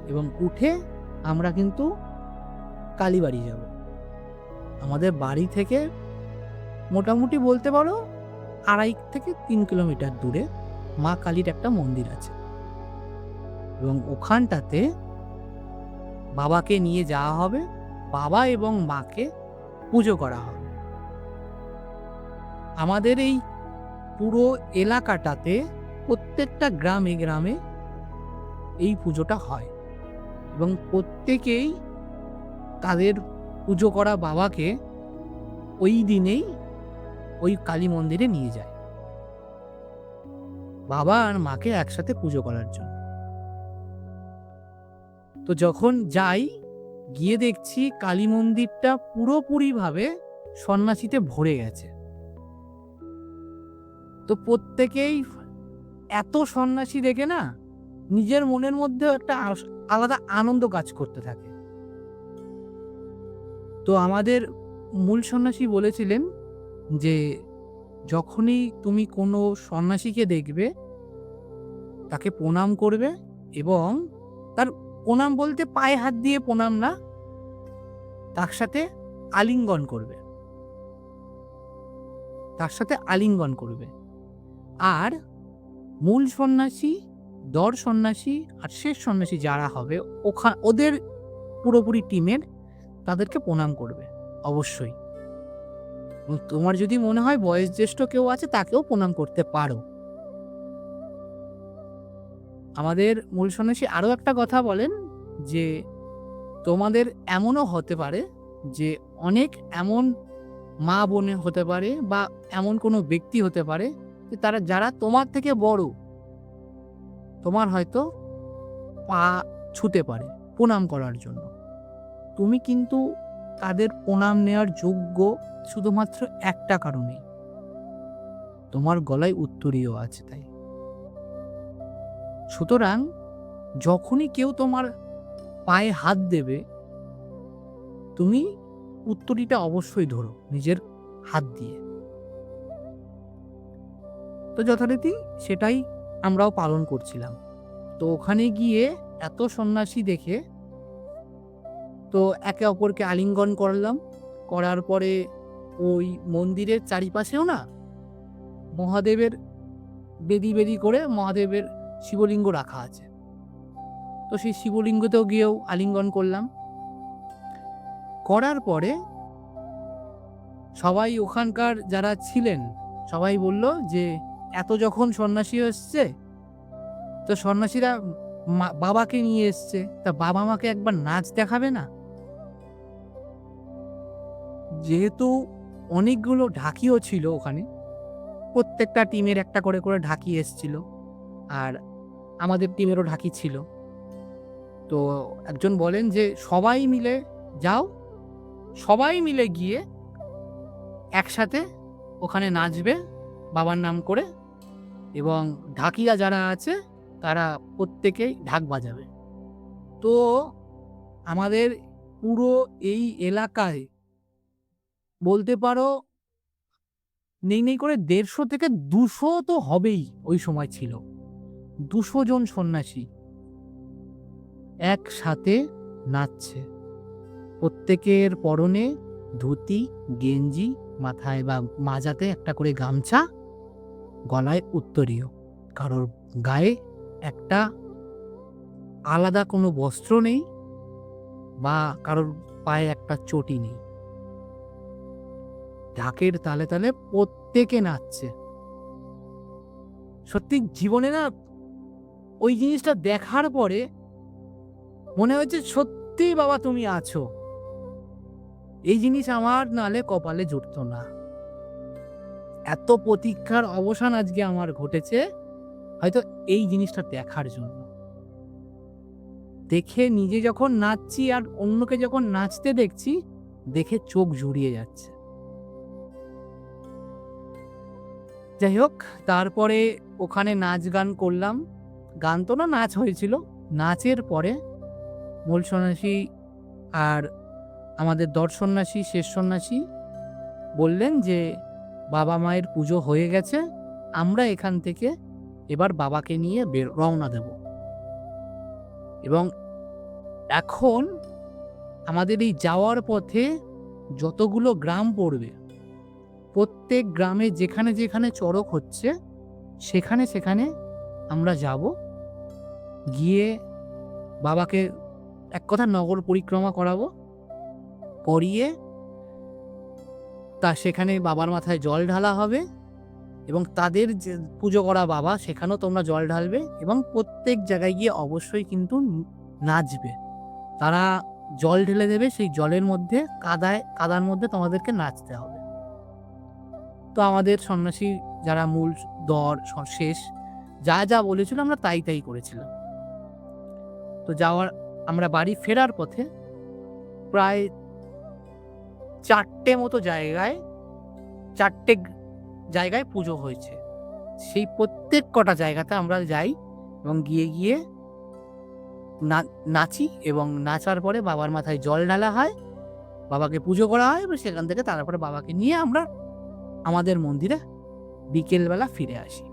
এবং উঠে আমরা কিন্তু কালীবাড়ি যাব। আমাদের বাড়ি থেকে মোটামুটি বলতে পারো ২.৫ থেকে ৩ কিলোমিটার দূরে মা কালীর একটা মন্দির আছে এবং ওখানটাতে বাবাকে নিয়ে যাওয়া হবে, বাবা এবং মাকে পুজো করা হবে। আমাদের এই পুরো এলাকাটাতে প্রত্যেকটা গ্রামে গ্রামে এই পুজোটা হয় এবং প্রত্যেকেই তাদের পুজো করা বাবাকে ওই দিনেই ওই কালী মন্দিরে নিয়ে যায়, বাবা আর মাকে একসাথে পুজো করার জন্য। তো যখন যাই, গিয়ে দেখছি কালী মন্দিরটা পুরোপুরিভাবে সন্ন্যাসীতে ভরে গেছে। তো প্রত্যেকেই এত সন্ন্যাসী দেখে না নিজের মনের মধ্যে একটা আলাদা আনন্দ কাজ করতে থাকে। তো আমাদের মূল সন্ন্যাসী বলেছিলেন যে যখনই তুমি কোনো সন্ন্যাসীকে দেখবে তাকে প্রণাম করবে এবং তার প্রণাম বলতে পায়ে হাত দিয়ে প্রণাম না, তার সাথে আলিঙ্গন করবে, তার সাথে আলিঙ্গন করবে। আর মূল সন্ন্যাসী, দর সন্ন্যাসী আর শেষ সন্ন্যাসী যারা হবে ওদের পুরোপুরি টিমের তাদেরকে প্রণাম করবে অবশ্যই। তোমার যদি মনে হয় বয়োজ্যেষ্ঠ কেউ আছে তাকেও প্রণাম করতে পারো। আমাদের মূল সন্ন্যাসী আরও একটা কথা বলেন যে তোমাদের এমনও হতে পারে যে অনেক এমন মা বোনে হতে পারে বা এমন কোনো ব্যক্তি হতে পারে যে যারা তোমার থেকে বড়, তোমার হয়তো পা ছুঁতে পারে প্রণাম করার জন্য। তুমি কিন্তু তাদের প্রণাম নেওয়ার যোগ্য শুধুমাত্র একটা কারণেই, তোমার গলায় উত্তরীয় আছে তাই। সুতরাং যখনই কেউ তোমার পায়ে হাত দেবে, তুমি উত্তরীটা অবশ্যই ধরো নিজের হাত দিয়ে। তো যথারীতি সেটাই আমরাও পালন করছিলাম। তো ওখানে গিয়ে এত সন্ন্যাসী দেখে তো একে অপরকে আলিঙ্গন করলাম। করার পরে ওই মন্দিরের চারিপাশেও না মহাদেবের বেদি বেদি করে মহাদেবের শিবলিঙ্গ রাখা আছে। তো সেই শিবলিঙ্গতেও গিয়েও আলিঙ্গন করলাম। করার পরে সবাই ওখানকার যারা ছিলেন সবাই বলল যে এত যখন সন্ন্যাসী এসছে, তো সন্ন্যাসীরা বাবাকে নিয়ে এসছে, তা বাবা মাকে একবার নাচ দেখাবে না? যেহেতু অনেকগুলো ঢাকিও ছিল ওখানে, প্রত্যেকটা টিমের একটা করে করে ঢাকি এসছিল, আর আমাদের টিমেরও ঢাকি ছিল। তো একজন বলেন যে সবাই মিলে যাও, সবাই মিলে গিয়ে একসাথে ওখানে নাচবে বাবার নাম করে, এবং ঢাকিরা যারা আছে তারা প্রত্যেকেই ঢাক বাজাবে। তো আমাদের পুরো এই এলাকায় বলতে পারো নেই করে 150 থেকে 200 তো হবেই, ওই সময় ছিল 200 জন সন্ন্যাসী একসাথে নাচছে। প্রত্যেকের পরনে ধুতি, গেঞ্জি, মাথায় বা মাজাতে একটা করে গামছা, গলায় উত্তরীয়, কারোর গায়ে একটা আলাদা কোনো বস্ত্র নেই বা কারোর পায়ে একটা চটি নেই। ঢাকের তালে তালে প্রত্যেকে নাচছে। সত্যি জীবনে না ওই জিনিসটা দেখার পরে মনে হচ্ছে সত্যি বাবা তুমি আছো। এই জিনিস আমার নালে কপালে জুটতো না। এত প্রতীক্ষার অবসান আজকে আমার ঘটেছে হয়তো এই জিনিসটা দেখার জন্য। দেখে নিজে যখন নাচছি আর অন্যকে যখন নাচতে দেখছি, দেখে চোখ জুড়িয়ে যাচ্ছে। যাই হোক, তারপরে ওখানে নাচ গান করলাম। গান তো না, নাচ হয়েছিল। নাচের পরে মূল সন্ন্যাসী আর আমাদের সন্ন্যাসী, শেষ সন্ন্যাসী বললেন যে বাবা মায়ের পুজো হয়ে গেছে, আমরা এখান থেকে এবার বাবাকে নিয়ে রওনা দেব। এবং এখন আমাদের এই যাওয়ার পথে যতগুলো গ্রাম পড়বে, প্রত্যেক গ্রামে যেখানে যেখানে চড়ক হচ্ছে সেখানে সেখানে আমরা যাব, গিয়ে বাবাকে এক কথা নগর পরিক্রমা করাবো, করিয়ে তা সেখানে বাবার মাথায় জল ঢালা হবে, এবং তাদের যে পুজো করা বাবা সেখানেও তোমরা জল ঢালবে, এবং প্রত্যেক জায়গায় গিয়ে অবশ্যই কিন্তু নাচবে। তারা জল ঢেলে দেবে, সেই জলের মধ্যে কাদার মধ্যে তোমাদেরকে নাচতে হবে। তো আমাদের সন্ন্যাসী যারা মূল শেষ যা যা বলেছিল আমরা তাই তাই করেছিলাম। তো আমরা বাড়ি ফেরার পথে প্রায় 4টে মতো জায়গায় পুজো হয়েছে। সেই প্রত্যেক কটা জায়গাতে আমরা যাই এবং গিয়ে নাচি, এবং নাচার পরে বাবার মাথায় জল ঢালা হয়, বাবাকে পুজো করা হয়, এবং সেখান থেকে তারপরে বাবাকে নিয়ে আমরা আমাদের মন্দিরে বিকেলবেলা ফিরে আসি।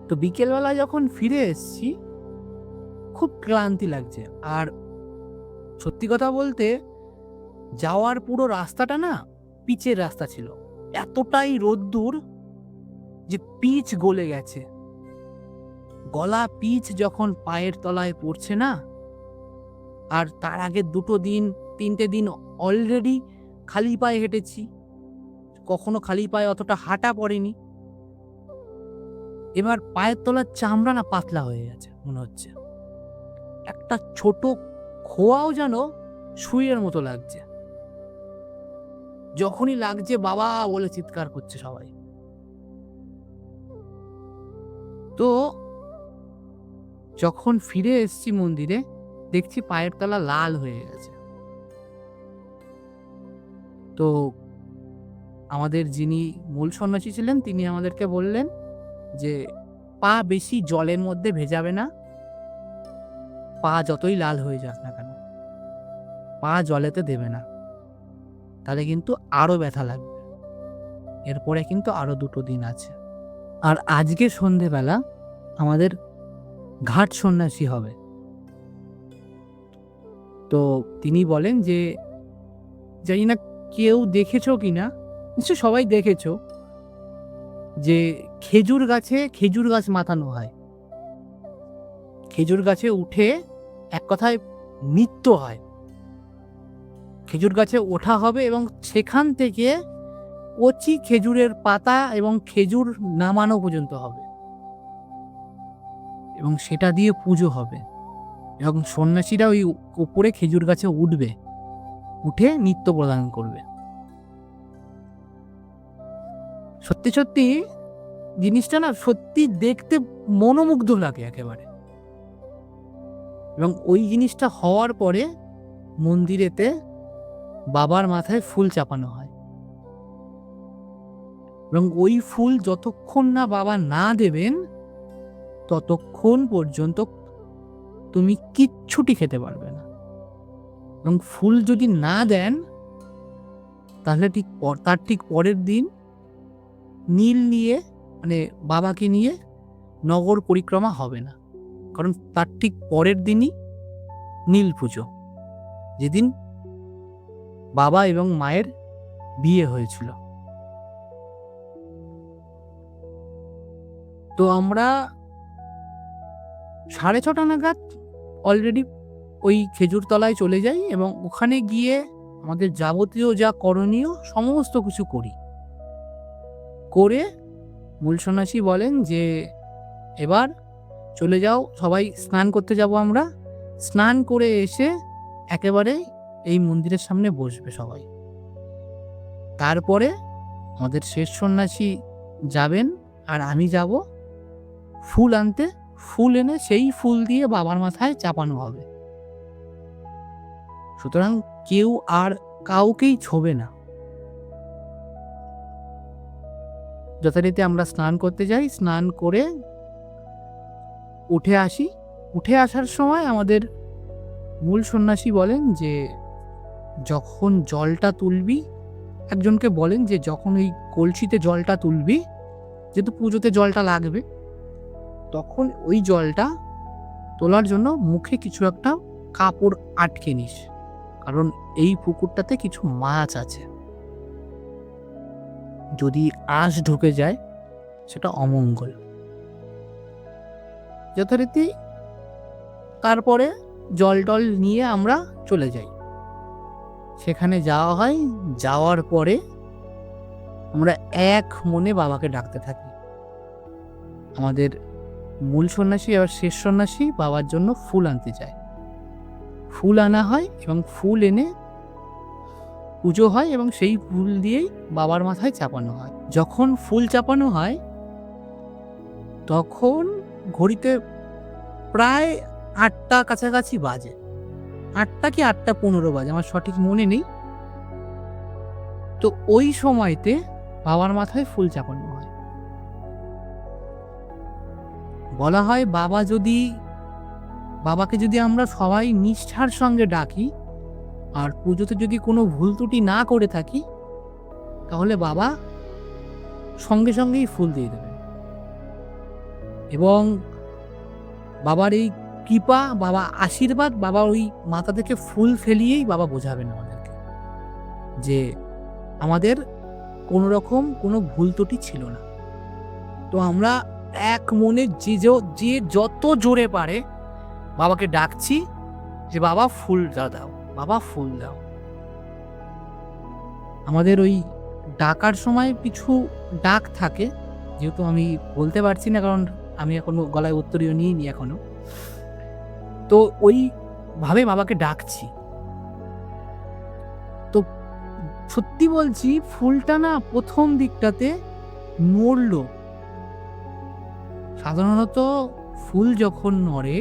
তো বিকেলবেলা যখন ফিরে এসছি খুব ক্লান্তি লাগছে, আর সত্যি কথা বলতে যাওয়ার পুরো রাস্তাটা না পিচের রাস্তা ছিল। এতটাই রোদ্দুর যে পিচ গলে গেছে। গলা পিচ যখন পায়ের তলায় পড়ছে না, আর তার আগে 3টে দিন অলরেডি খালি পায়ে হেঁটেছি, কখনো খালি পায়ে অতটা হাঁটা পড়েনি। এবার পায়ের তলার চামড়া না পাতলা হয়ে গেছে, মনে হচ্ছে একটা ছোট খোয়াও যেন সুইয়ের মতো লাগছে। যখনই লাগছে বাবা বলে চিৎকার করছে সবাই। তো যখন ফিরে এসছি মন্দিরে, দেখছি পায়ের তলা লাল হয়ে গেছে। তো আমাদের যিনি মূল সন্ন্যাসী ছিলেন তিনি আমাদেরকে বললেন যে পা বেশি জলের মধ্যে ভেজাবে না, পা যতই লাল হয়ে যাক না কেন পা জলেতে দেবে না, তাহলে কিন্তু আরো ব্যথা লাগবে। এরপরে কিন্তু আরো 2 দিন আছে। আর আজকে সন্ধেবেলা আমাদের ঘাট সন্ন্যাসী হবে। তো তিনি বলেন যে, জানি না কেউ দেখেছো কিনা, নিশ্চয় সবাই দেখেছো, যে খেজুর গাছ মাথানো হয়, খেজুর গাছে উঠে এক কথায় নৃত্য হয়। খেজুর গাছে ওঠা হবে এবং সেখান থেকে কচি খেজুরের পাতা এবং খেজুর নামানো পর্যন্ত হবে এবং সেটা দিয়ে পুজো হবে এবং সন্ন্যাসীরা ওই উপরে খেজুর গাছে উঠবে, উঠে নৃত্য প্রদান করবে। সত্যি সত্যি জিনিসটা না সত্যি দেখতে মনোমুগ্ধ লাগে একেবারে। এবং ওই জিনিসটা হওয়ার পরে মন্দিরেতে বাবার মাথায় ফুল চাপানো হয় এবং ওই ফুল যতক্ষণ না বাবা না দেবেন ততক্ষণ পর্যন্ত তুমি কিচ্ছুটি খেতে পারবে না। এবং ফুল যদি না দেন তাহলে তার ঠিক পরের দিন নীল নিয়ে, মানে বাবাকে নিয়ে নগর পরিক্রমা হবে না, কারণ তার ঠিক পরের দিনই নীল পুজো, যেদিন বাবা এবং মায়ের বিয়ে হয়েছিল। তো আমরা 6:30 নাগাদ অলরেডি ওই খেজুর তলায় চলে যাই এবং ওখানে গিয়ে আমাদের যাবতীয় যা করণীয় সমস্ত কিছু করি। করে মূল সন্ন্যাসী বলেন যে এবার চলে যাও, সবাই স্নান করতে যাব। আমরা স্নান করে এসে একেবারে এই মন্দিরের সামনে বসবে সবাই। তারপরে আমাদের শেষ সন্ন্যাসী যাবেন আর আমি যাব ফুল আনতে। ফুল এনে সেই ফুল দিয়ে বাবার মাথায় চাপানো হবে। সুতরাং কেউ আর কাউকেই ছোবে না। যথারীতি আমরা স্নান করতে যাই, স্নান করে উঠে আসি। উঠে আসার সময় আমাদের মূল সন্ন্যাসী বলেন যে যখন জলটা তুলবি, একজনকে বলেন যে যখন ওই কলসিতে জলটা তুলবি, যেহেতু পুজোতে জলটা লাগবে, তখন ওই জলটা তোলার জন্য মুখে কিছু একটা কাপড় আটকে নিস, কারণ এই পুকুরটাতে কিছু মাছ আছে, যদি আঁশ ঢুকে যায় সেটা অমঙ্গল। যথারীতি তারপরে জল টল নিয়ে আমরা চলে যাই। সেখানে যাওয়া হয়। যাওয়ার পরে আমরা এক মনে বাবাকে ডাকতে থাকি। আমাদের মূল সন্ন্যাসী আর শেষ সন্ন্যাসী বাবার জন্য ফুল আনতে যায়। ফুল আনা হয় এবং ফুল এনে পুজো হয় এবং সেই ফুল দিয়েই বাবার মাথায় চাপানো হয়। যখন ফুল চাপানো হয় তখন ঘড়িতে প্রায় 8টা কাছাকাছি বাজে, 8টা কি 8:15 বাজে, আমার সঠিক মনে নেই। তো ওই সময়তে বাবার মাথায় ফুল চাপানো হয়। বলা হয় বাবাকে যদি আমরা সবাই নিষ্ঠার সঙ্গে ডাকি আর পুজোতে যদি কোনো ভুল ত্রুটি না করে থাকি, তাহলে বাবা সঙ্গে সঙ্গেই ফুল দিয়ে দেবেন। এবং বাবার এই কৃপা, বাবা আশীর্বাদ, বাবা ওই মাথা থেকে ফুল ফেলিয়েই বাবা বোঝাবেন আমাদেরকে যে আমাদের কোনো রকম কোনো ভুল ত্রুটি ছিল না। তো আমরা এক মনে যে যত জোরে পারে বাবাকে ডাকছি যে বাবা ফুলটা দাও, বাবা ফুল দাও। আমাদের ওই ডাকার সময় কিছু ডাক থাকে, যেহেতু আমি বলতে পারছি না কারণ আমি এখনো গলায় উত্তরীয় নিইনি এখনো। তো ওইভাবে বাবাকে ডাকছি। তো সত্যি বলছি, ফুলটা না প্রথম দিকটাতে নড়ল। সাধারণত ফুল যখন নড়ে,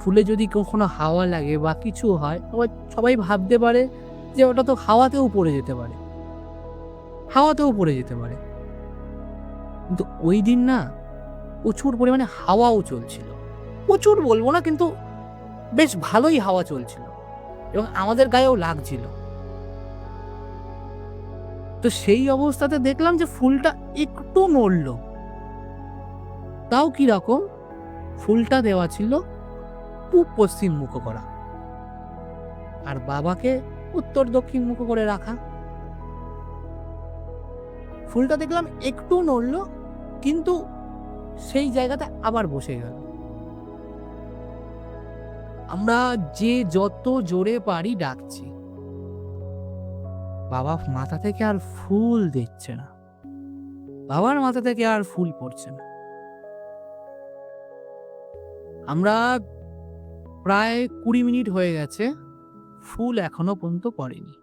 ফুলে যদি কখনো হাওয়া লাগে বা কিছু হয়, সবাই ভাবতে পারে যে ওটা তো হাওয়াতেও পড়ে যেতে পারে। কিন্তু ওই দিন না প্রচুর পরিমাণে হাওয়াও চলছিল। প্রচুর বলবো না, কিন্তু বেশ ভালোই হাওয়া চলছিল এবং আমাদের গায়েও লাগছিল। তো সেই অবস্থাতে দেখলাম যে ফুলটা একটু নড়ল। তাও কিরকম, ফুলটা দেওয়া ছিল পূব পশ্চিম মুখ করা আর বাবাকে উত্তর দক্ষিণ মুখ করে রাখা। ফুলটা দেখলাম একটু নড়ল, কিন্তু সেই জায়গাতে আবার বসে গেল। আমরা যে যত জোরে পারি ডাকছি, বাবা মাথা থেকে আর ফুল দিচ্ছে না, বাবার মাথা থেকে আর ফুল পড়ছে না। আমরা প্রায় 20 মিনিট হয়ে গেছে, ফুল এখনো পর্যন্ত পড়েনি।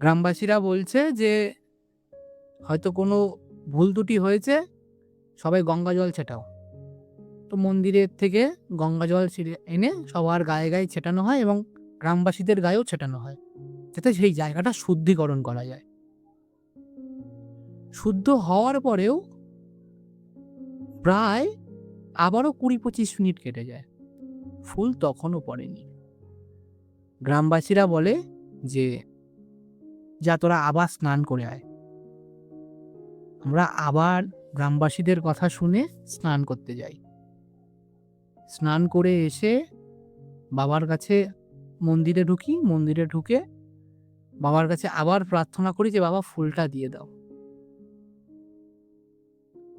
গ্রামবাসীরা বলছে যে হয়তো কোনো ভুল ত্রুটি হয়েছে, সবাই গঙ্গা জল ছেটাও। তো মন্দিরের থেকে গঙ্গা জল এনে সবার গায়ে গায়ে ছেটানো হয় এবং গ্রামবাসীদের গায়েও ছেটানো হয়, যাতে সেই জায়গাটা শুদ্ধিকরণ করা যায়। শুদ্ধ হওয়ার পরেও প্রায় আবারও 20-25 মিনিট কেটে যায়, ফুল তখনও পড়েনি। গ্রামবাসীরা বলে যে যা তোরা আবার স্নান করে আয়। আমরা আবার গ্রামবাসীদের কথা শুনে স্নান করতে যাই। স্নান করে এসে বাবার কাছে মন্দিরে ঢুকি, মন্দিরে ঢুকে বাবার কাছে আবার প্রার্থনা করি যে বাবা ফুলটা দিয়ে দাও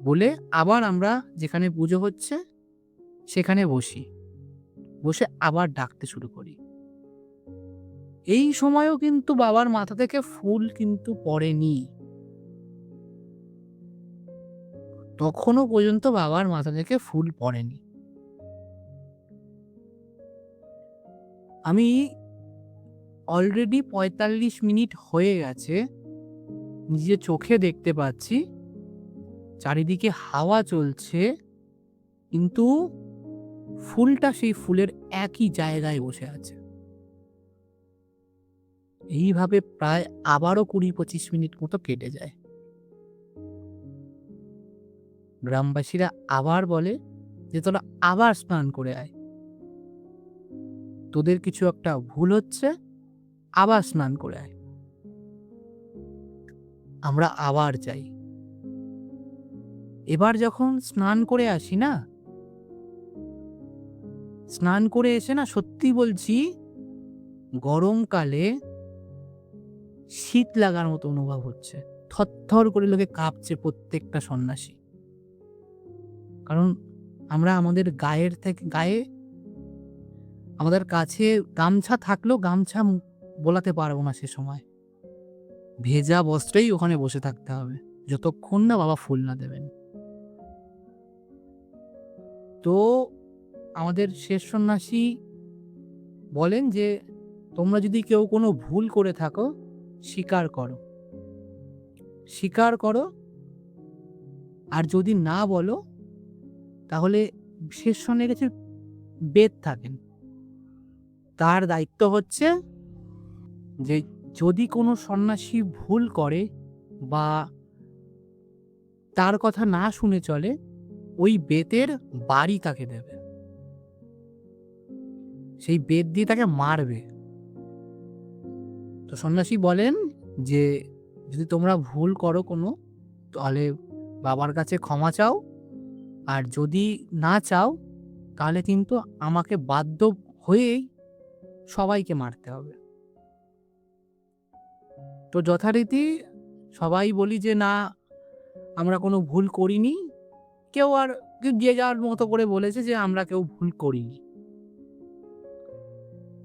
বলে আবার আমরা যেখানে পুজো হচ্ছে সেখানে বসি, বসে আবার ডাকতে শুরু করি। এই সময়ও কিন্তু বাবার মাথা থেকে ফুল কিন্তু পড়েনি, তখনও পর্যন্ত বাবার মাথা থেকে ফুল পড়েনি। আমি অলরেডি 45 মিনিট হয়ে গেছে, নিজের চোখে দেখতে পাচ্ছি চারিদিকে হাওয়া চলছে, কিন্তু ফুলটা সেই ফুলের একই জায়গায় বসে আছে। এইভাবে প্রায় আবারও 20-25 মিনিট মতো কেটে যায়। গ্রামবাসীরা আবার বলে যে তোরা আবার স্নান করে আয়, তোদের কিছু একটা ভুল হচ্ছে, আবার স্নান করে আয়। আমরা আবার যাই। এবার যখন স্নান করে আসি না, স্নান করে এসে না, সত্যি বলছি গরমকালে শীত লাগার মতো অনুভব হচ্ছে। থরথর করে লোকে কাঁপছে প্রত্যেকটা সন্ন্যাসী। কারণ আমরা আমাদের গায়ে আমাদের কাছে গামছা থাকলেও গামছা বোলাতে পারবো না সে সময়। ভেজা বস্ত্রেই ওখানে বসে থাকতে হবে যতক্ষণ না বাবা ফুল না দেবেন। তো আমাদের শেষ সন্ন্যাসী বলেন যে তোমরা যদি কেউ কোনো ভুল করে থাকো স্বীকার করো, স্বীকার করো, আর যদি না বলো তাহলে শেষ সন্ন্যাসীর কাছে বেদ থাকেন, তার দায়িত্ব হচ্ছে যে যদি কোনো সন্ন্যাসী ভুল করে বা তার কথা না শুনে চলে, ওই বেতের বাড়ি তাকে দেবে, সেই বেত দিয়ে তাকে মারবে। তো সন্ন্যাসী বলেন যে যদি তোমরা ভুল করো কোনো, তাহলে বাবার কাছে ক্ষমা চাও, আর যদি না চাও তাহলে কিন্তু আমাকে বাধ্য হয়েই সবাইকে মারতে হবে। তো যথারীতি সবাই বলি যে না, আমরা কোনো ভুল করিনি। কেউ যে যার মতো করে বলেছে যে আমরা কেউ ভুল করিনি।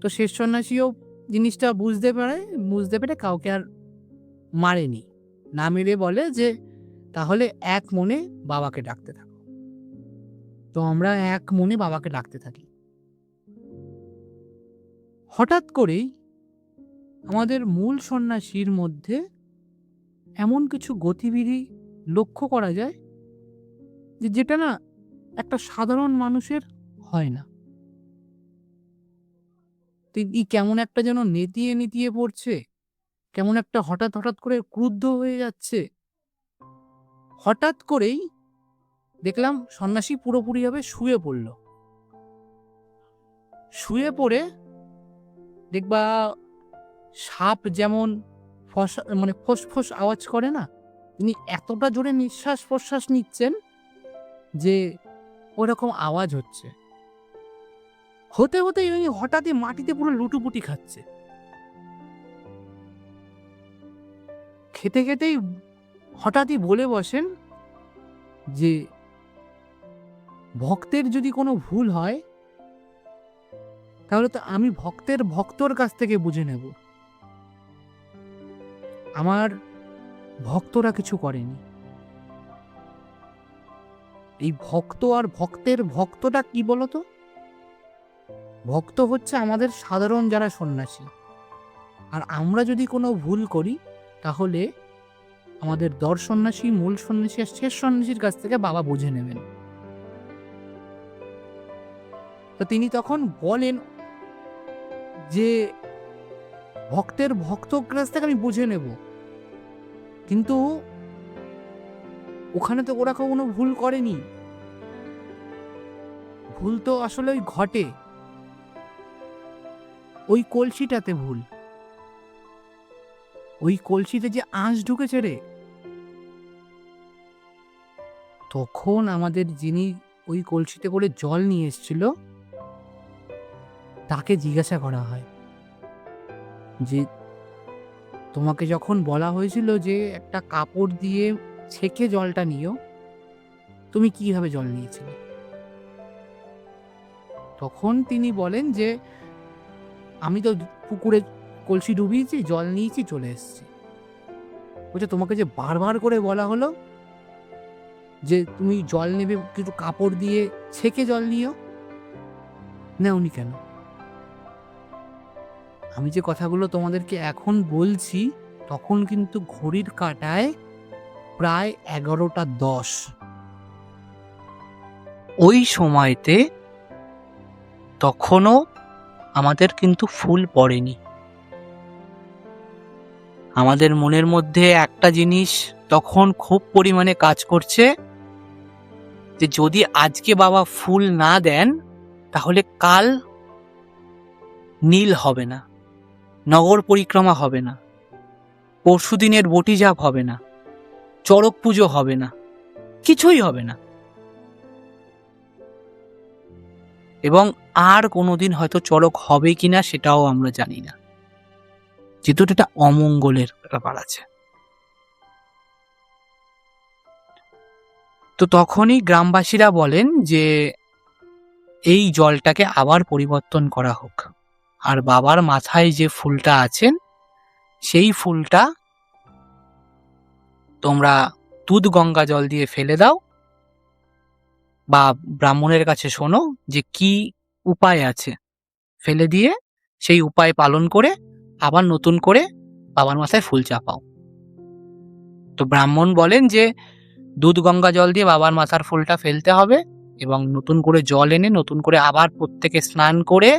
তো শেষ সন্ন্যাসীও জিনিসটা বুঝতে পেরে কাউকে আর মারেনি, না মেরে বলে যে তাহলে এক মনে বাবাকে ডাকতে থাকো। তো আমরা এক মনে বাবাকে ডাকতে থাকি। হঠাৎ করেই আমাদের মূল সন্ন্যাসীর মধ্যে এমন কিছু গতিবিধি লক্ষ্য করা যায় যেটা না একটা সাধারণ মানুষের হয় না। কেমন একটা যেন নেতিয়ে পড়ছে, কেমন একটা হঠাৎ করে ক্রুদ্ধ হয়ে যাচ্ছে। হঠাৎ করেই দেখলাম সন্ন্যাসী পুরোপুরিভাবে শুয়ে পড়ল। শুয়ে পড়ে দেখবা সাপ যেমন ফোঁস আওয়াজ করে না, তিনি এতটা জোরে নিঃশ্বাস প্রশ্বাস নিচ্ছেন যে ওরকম আওয়াজ হচ্ছে। হতে হতেই উনি হঠাৎই মাটিতে পুরো লুটুপুটি খাচ্ছে। খেতে খেতেই হঠাৎই বলে বসেন যে ভক্তের যদি কোনো ভুল হয় তাহলে তো আমি ভক্তর কাছ থেকে বুঝে নেব, আমার ভক্তরা কিছু করেনি। এই ভক্ত আর ভক্তটা কি বলতো? ভক্ত হচ্ছে আমাদের সাধারণ যারা সন্ন্যাসী, আর আমরা যদি কোনো ভুল করি তাহলে আমাদের সন্ন্যাসী, মূল সন্ন্যাসী আর শেষ সন্ন্যাসীর কাছ থেকে বাবা বুঝে নেবেন। তো তিনি তখন বলেন যে ভক্তের কাছ থেকে আমি বুঝে নেব, কিন্তু ওখানে তো ওরা কোনো ভুল করেনি, ভুল তো আসলে ওই ঘটে, ওই কলসিটাতে ভুল, ওই কলসিতে যে আঁশ ঢুকেছে রে। তখন আমাদের যিনি ওই কলসিতে করে জল নিয়ে এসেছিল তাকে জিজ্ঞাসা করা হয় যে তোমাকে যখন বলা হয়েছিল যে একটা কাপড় দিয়ে ছেঁকে জলটা নিও, তুমি কিভাবে জল নিয়েছিলে? তখন তিনি বলেন যে আমি তো পুকুরে কলসি ডুবিয়েছি, জল নিয়েছি, চলে এসেছি। বলছে তোমাকে যে বারবার করে বলা হলো যে তুমি জল নেবে, কিছু কাপড় দিয়ে ছেঁকে জল নিও, নেওনি কেন? আমি যে কথাগুলো তোমাদেরকে এখন বলছি তখন কিন্তু ঘড়ির কাঁটায় প্রায় 11:10। ওই সময়তে তখনও আমাদের কিন্তু ফুল পড়েনি। আমাদের মনের মধ্যে একটা জিনিস তখন খুব পরিমাণে কাজ করছে যে যদি আজকে বাবা ফুল না দেন তাহলে কাল নীল হবে না, নগর পরিক্রমা হবে না, পরশুদিনের বটিজাপ হবে না, চড়ক পুজো হবে না, কিছুই হবে না, এবং আর কোনোদিন হয়তো চড়ক হবে কিনা সেটাও আমরা জানি না, যেহেতু এটা অমঙ্গলের ব্যাপার আছে। তো তখনই গ্রামবাসীরা বলেন যে এই জলটাকে আবার পরিবর্তন করা হোক, আর বাবার মাথায় যে ফুলটা আছেন সেই ফুলটা তোমরা দুধ গঙ্গা জল দিয়ে ফেলে দাও, বা ব্রাহ্মণের কাছে শোনো যে কি উপায় আছে, ফেলে দিয়ে সেই উপায় পালন করে আবার নতুন করে বাবার মাথায় ফুল চাপাও। তো ব্রাহ্মণ বলেন যে দুধ গঙ্গা জল দিয়ে বাবার মাথার ফুলটা ফেলতে হবে এবং নতুন করে জল এনে নতুন করে আবার প্রত্যেকে স্নান করে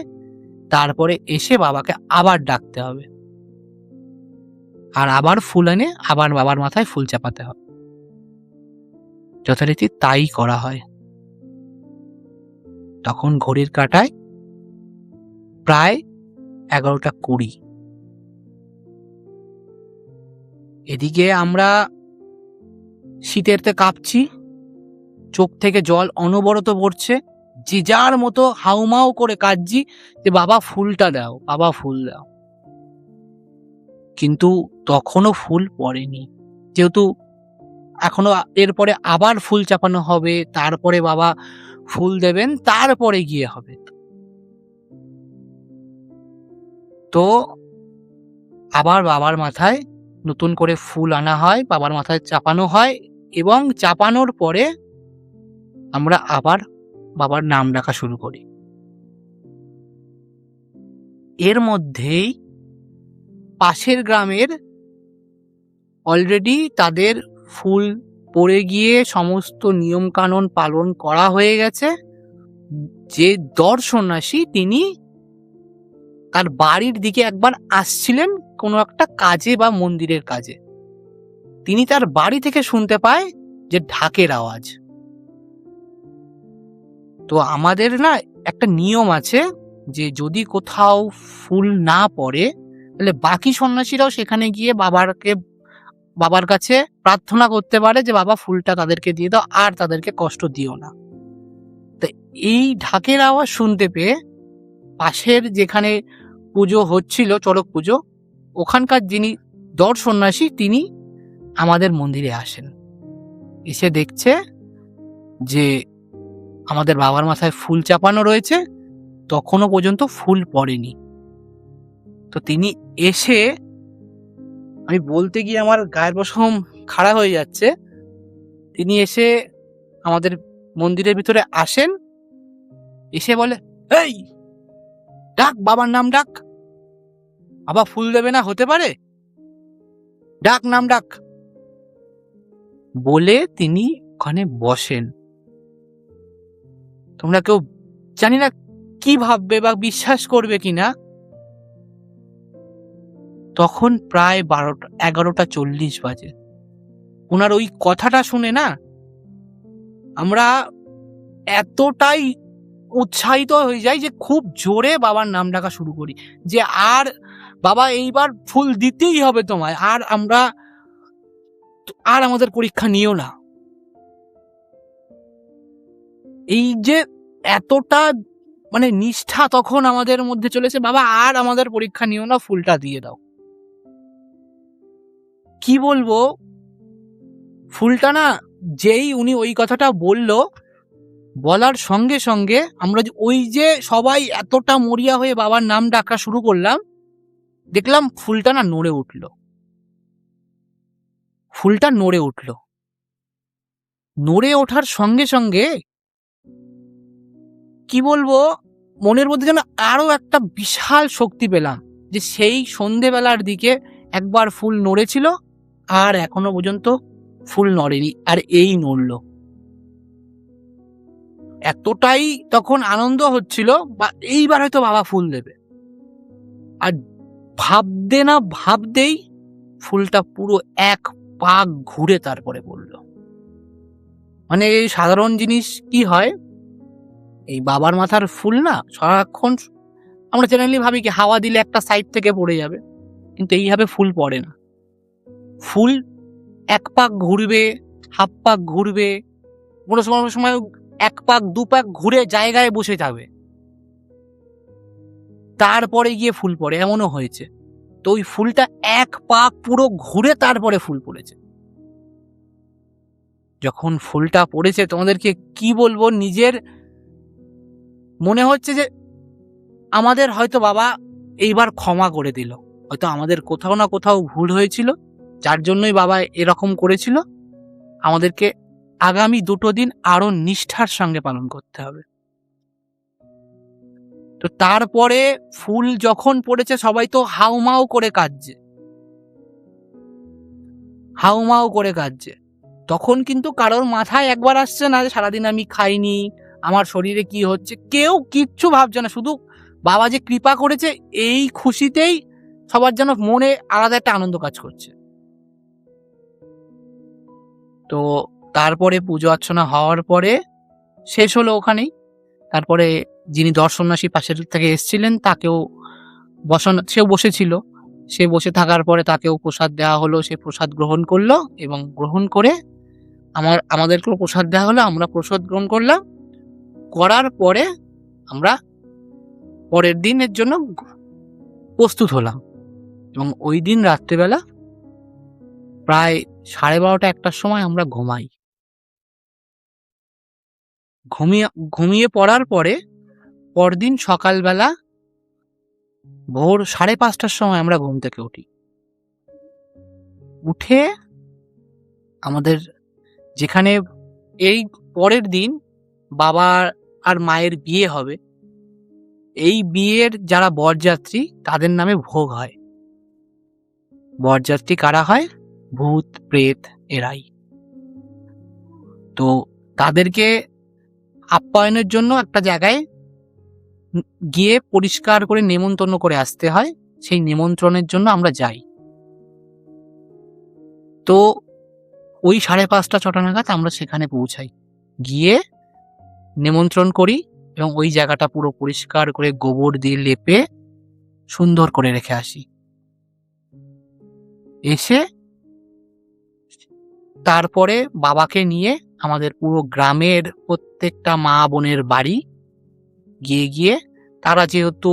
তারপরে এসে বাবাকে আবার ডাকতে হবে, আর আবার ফুল এনে আবার বাবার মাথায় ফুল চাপাতে হবে। যথারীতি তাই করা হয়। তখন ঘড়ির কাঁটায় প্রায় 11:20। এদিকে আমরা শীতেরতে কাঁপছি, চোখ থেকে জল অনবরত পড়ছে, যে যার মতো হাউমাউ করে কাঁদছি যে বাবা ফুলটা দাও, বাবা ফুল দাও। কিন্তু তখনও ফুল পড়েনি, যেহেতু এখনো এরপরে আবার ফুল চাপানো হবে, তারপরে বাবা ফুল দেবেন, তারপরে গিয়ে হবে। তো আবার বাবার মাথায় নতুন করে ফুল আনা হয়, বাবার মাথায় চাপানো হয়, এবং চাপানোর পরে আমরা আবার বাবার নাম ডাকা শুরু করি। এর মধ্যেই পাশের গ্রামের অলরেডি তাদের ফুল পড়ে গিয়ে সমস্ত নিয়ম কানুন পালন করা হয়ে গেছে। যে সন্ন্যাসী তিনি তার বাড়ির দিকে একবার আসছিলেন কোনো একটা কাজে বা মন্দিরের কাজে, তিনি তার বাড়ি থেকে শুনতে পায় যে ঢাকের আওয়াজ। তো আমাদের না একটা নিয়ম আছে যে যদি কোথাও ফুল না পড়ে তাহলে বাকি সন্ন্যাসীরাও সেখানে গিয়ে বাবার কাছে প্রার্থনা করতে পারে যে বাবা ফুলটা তাদেরকে দিয়ে দাও, আর তাদেরকে কষ্ট দিও না। তো এই ঢাকের আওয়াজ শুনতে পেয়ে পাশের যেখানে পুজো হচ্ছিল, চড়ক পুজো, ওখানকার যিনি সন্ন্যাসী তিনি আমাদের মন্দিরে আসেন। এসে দেখছে যে আমাদের বাবার মাথায় ফুল চাপানো রয়েছে, তখনও পর্যন্ত ফুল পড়েনি। তো তিনি এসে, আমি বলতে গিয়ে আমার গায়ের পশম খাড়া হয়ে যাচ্ছে, তিনি এসে আমাদের মন্দিরের ভিতরে আসেন, এসে বলে, এই ডাক, বাবার নাম ডাক, বাবা ফুল দেবে না হতে পারে, ডাক, নাম ডাক। বলে তিনি ওখানে বসেন। তোমরা কেউ জানি না কি ভাববে বা বিশ্বাস করবে কিনা, তখন প্রায় 11:40 বাজে। ওনার ওই কথাটা শুনে না আমরা এতটাই উৎসাহিত হয়ে যাই যে খুব জোরে বাবার নাম ডাকা শুরু করি যে আর বাবা এইবার ফুল দিতেই হবে তোমায়, আর আমাদের পরীক্ষা নিও না। এই যে এতটা মানে নিষ্ঠা তখন আমাদের মধ্যে চলেছে, বাবা আর আমাদের পরীক্ষা নিও না, ফুলটা দিয়ে দাও। কি বলবো, ফুলটা না যেই উনি ওই কথাটা বলার সঙ্গে সঙ্গে আমরা ওই যে সবাই এতটা মরিয়া হয়ে বাবার নাম ডাকা শুরু করলাম, দেখলাম ফুলটা না নড়ে উঠল। ফুলটা নড়ে উঠল, নড়ে ওঠার সঙ্গে সঙ্গে কি বলবো, মনের মধ্যে যেন আরো একটা বিশাল শক্তি পেলাম যে সেই সন্ধেবেলার দিকে একবার ফুল নড়েছিল আর এখনো পর্যন্ত ফুল নড়েনি, আর এই নড়ল। এতটাই তখন আনন্দ হচ্ছিল বা এইবার হয়তো বাবা ফুল দেবে, আর ভাবতেই ফুলটা পুরো এক পাক ঘুরে তারপরে পড়ল। মানে এই সাধারণ জিনিস কি হয়, এই বাবার মাথার ফুল না সারাক্ষণ আমরা জেনারেলি ভাবি কি হাওয়া দিলে একটা সাইড থেকে পড়ে যাবে, কিন্তু এইভাবে ফুল পড়ে না। ফুল এক পাক ঘুরবে, হাফ পাক ঘুরবে, কোনো সময় এক পাক দু পাক ঘুরে জায়গায় বসে যাবে, তারপরে গিয়ে ফুল পড়ে, এমনও হয়েছে। তো ওই ফুলটা এক পাক পুরো ঘুরে তারপরে ফুল পড়েছে। যখন ফুলটা পড়েছে তোমাদেরকে কি বলবো, নিজের মনে হচ্ছে যে আমাদের হয়তো বাবা এইবার ক্ষমা করে দিল, হয়তো আমাদের কোথাও না কোথাও ভুল হয়েছিল, যার জন্যই বাবা এরকম করেছিল, আমাদেরকে আগামী 2 দিন আরো নিষ্ঠার সঙ্গে পালন করতে হবে। তো তারপরে ফুল যখন পড়েছে সবাই তো হাউমাউ করে কাঁদছে। তখন কিন্তু কারোর মাথায় একবার আসছে না যে সারাদিন আমি খাইনি, আমার শরীরে কি হচ্ছে, কেউ কিচ্ছু ভাবছে না, শুধু বাবা যে কৃপা করেছে এই খুশিতেই সবার যেন মনে আলাদা একটা আনন্দ কাজ করছে। তো তারপরে পুজো অর্চনা হওয়ার পরে শেষ হলো ওখানেই। তারপরে যিনি দর্শনাসী পাশের থেকে এসেছিলেন তাকেও সেও বসেছিল, সে বসে থাকার পরে তাকেও প্রসাদ দেওয়া হলো, সে প্রসাদ গ্রহণ করলো এবং গ্রহণ করে আমাদেরকেও প্রসাদ দেওয়া হলো, আমরা প্রসাদ গ্রহণ করলাম। করার পরে আমরা পরের দিনের জন্য প্রস্তুত হলাম এবং ওই দিন রাত্রিবেলা প্রায় 12:30-1টার সময় আমরা ঘুমিয়ে পড়ার পরে পরদিন সকালবেলা ভোর 5:30টার সময় আমরা ঘুম থেকে উঠে আমাদের যেখানে এই পরের দিন বাবার আর মায়ের বিয়ে হবে, এই বিয়ের যারা বরযাত্রী তাদের নামে ভোগ হয়। বরযাত্রী কারা হয়? ভূত প্রেত এরাই। তো তাদেরকে আপ্যায়নের জন্য একটা জায়গায় গিয়ে পরিষ্কার করে নেমন্তন্ন করে আসতে হয়, সেই নেমন্ত্রণের জন্য আমরা যাই। তো ওই 5:30-6টা নাগাদ আমরা সেখানে পৌঁছাই, গিয়ে নিমন্ত্রণ করি এবং ওই জায়গাটা পুরো পরিষ্কার করে গোবর দিয়ে লেপে সুন্দর করে রেখে আসি। এসে তারপরে বাবাকে নিয়ে আমাদের পুরো গ্রামের প্রত্যেকটা মা বোনের বাড়ি গিয়ে তারা যেহেতু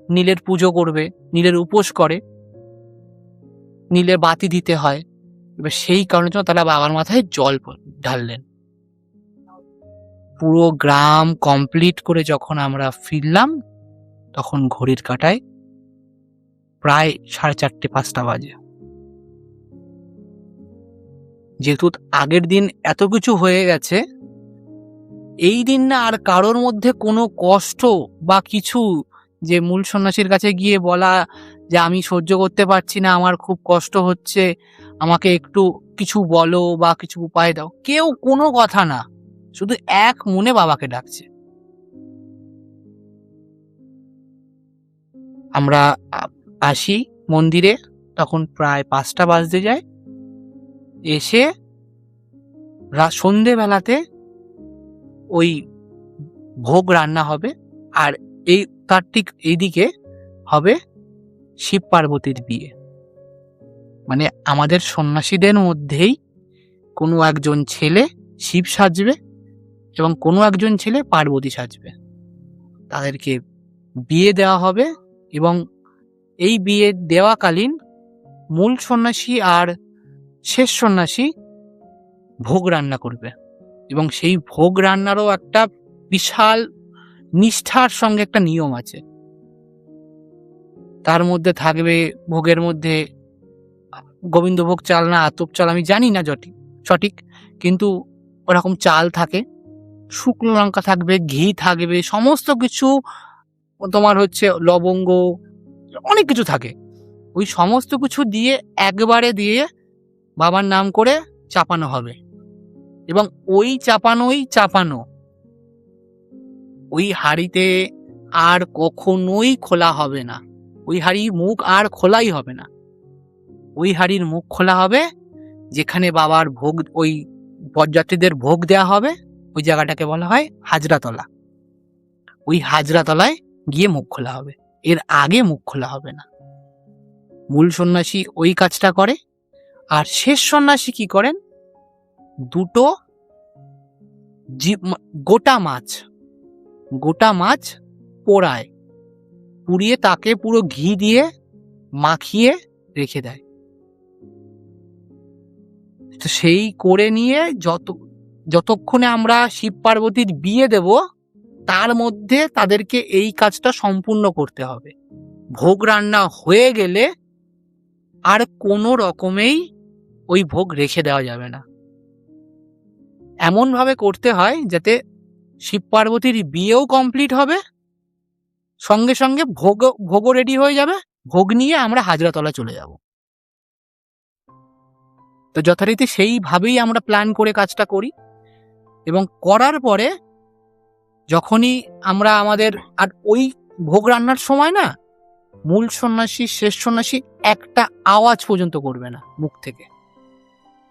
নীলের পুজো করবে, নীলের উপোস করে, নীলের বাতি দিতে হয়, এবার সেই কারণের জন্য তারা বাবার মাথায় জল ঢাললেন। পুরো গ্রাম কমপ্লিট করে যখন আমরা ফিরলাম তখন ঘড়ির কাঁটায় প্রায় 4:30-5টা বাজে। যেহেতু আগের দিন এত কিছু হয়ে গেছে, এই দিন না আর কারোর মধ্যে কোনো কষ্ট বা কিছু যে মূল সন্ন্যাসীর কাছে গিয়ে বলা যে আমি সহ্য করতে পারছি না, আমার খুব কষ্ট হচ্ছে, আমাকে একটু কিছু বলো বা কিছু উপায় দাও, কেউ কোনো কথা না, শুধু এক মনে বাবাকে ডাকছে। আমরা আসি মন্দিরে, তখন প্রায় 5টা বাজতে যায়। এসে সন্ধেবেলাতে ওই ভোগ রান্না হবে, আর এই তার ঠিক এইদিকে হবে শিব পার্বতীর বিয়ে। মানে আমাদের সন্ন্যাসীদের মধ্যেই কোনো একজন ছেলে শিব সাজবে এবং কোনো একজন ছেলে পার্বতী সাজবে, তাদেরকে বিয়ে দেওয়া হবে। এবং এই বিয়ে দেওয়াকালীন মূল সন্ন্যাসী আর শেষ সন্ন্যাসী ভোগ রান্না করবে, এবং সেই ভোগ রান্নারও একটা বিশাল নিষ্ঠার সঙ্গে একটা নিয়ম আছে। তার মধ্যে থাকবে, ভোগের মধ্যে গোবিন্দভোগ চাল না আতপ চাল আমি জানি না সঠিক, কিন্তু ওরকম চাল থাকে, শুকনো লঙ্কা থাকবে, ঘি থাকবে, সমস্ত কিছু তোমার হচ্ছে লবঙ্গ, অনেক কিছু থাকে। ওই সমস্ত কিছু দিয়ে একবারে দিয়ে বাবার নাম করে চাপানো হবে, এবং ওই চাপানো ওই হাঁড়িতে আর কখনোই খোলা হবে না। ওই হাঁড়ির মুখ আর খোলাই হবে না। ওই হাঁড়ির মুখ খোলা হবে যেখানে বাবার ভোগ, ওই বরযাত্রীদের ভোগ দেয়া হবে, ওই জায়গাটাকে বলা হয় হাজরাতলা। ওই হাজরাতলায় গিয়ে মুখ খোলা হবে, এর আগে মুখ খোলা হবে না। মূল সন্ন্যাসী ওই কাজটা করে। আর শেষ সন্ন্যাসী কি করেন, দুটো গোটা মাছ পোড়ায়, পুড়িয়ে তাকে পুরো ঘি দিয়ে মাখিয়ে রেখে দেয়। তো সেই করে নিয়ে যতক্ষণে আমরা শিব পার্বতীর বিয়ে দেব, তার মধ্যে তাদেরকে এই কাজটা সম্পূর্ণ করতে হবে। ভোগ রান্না হয়ে গেলে আর কোনো রকমেই ওই ভোগ রেখে দেওয়া যাবে না। এমন ভাবে করতে হয় যাতে শিব পার্বতীর বিয়েও কমপ্লিট হবে, সঙ্গে সঙ্গে ভোগও রেডি হয়ে যাবে, ভোগ নিয়ে আমরা হাজরাতলা চলে যাব। তো যথারীতি সেইভাবেই আমরা প্ল্যান করে কাজটা করি। এবং করার পরে যখনই আমরা আর ওই ভোগ রান্নার সময় না, মূল সন্ন্যাসী শেষ সন্ন্যাসী একটা আওয়াজ পর্যন্ত করবে না মুখ থেকে,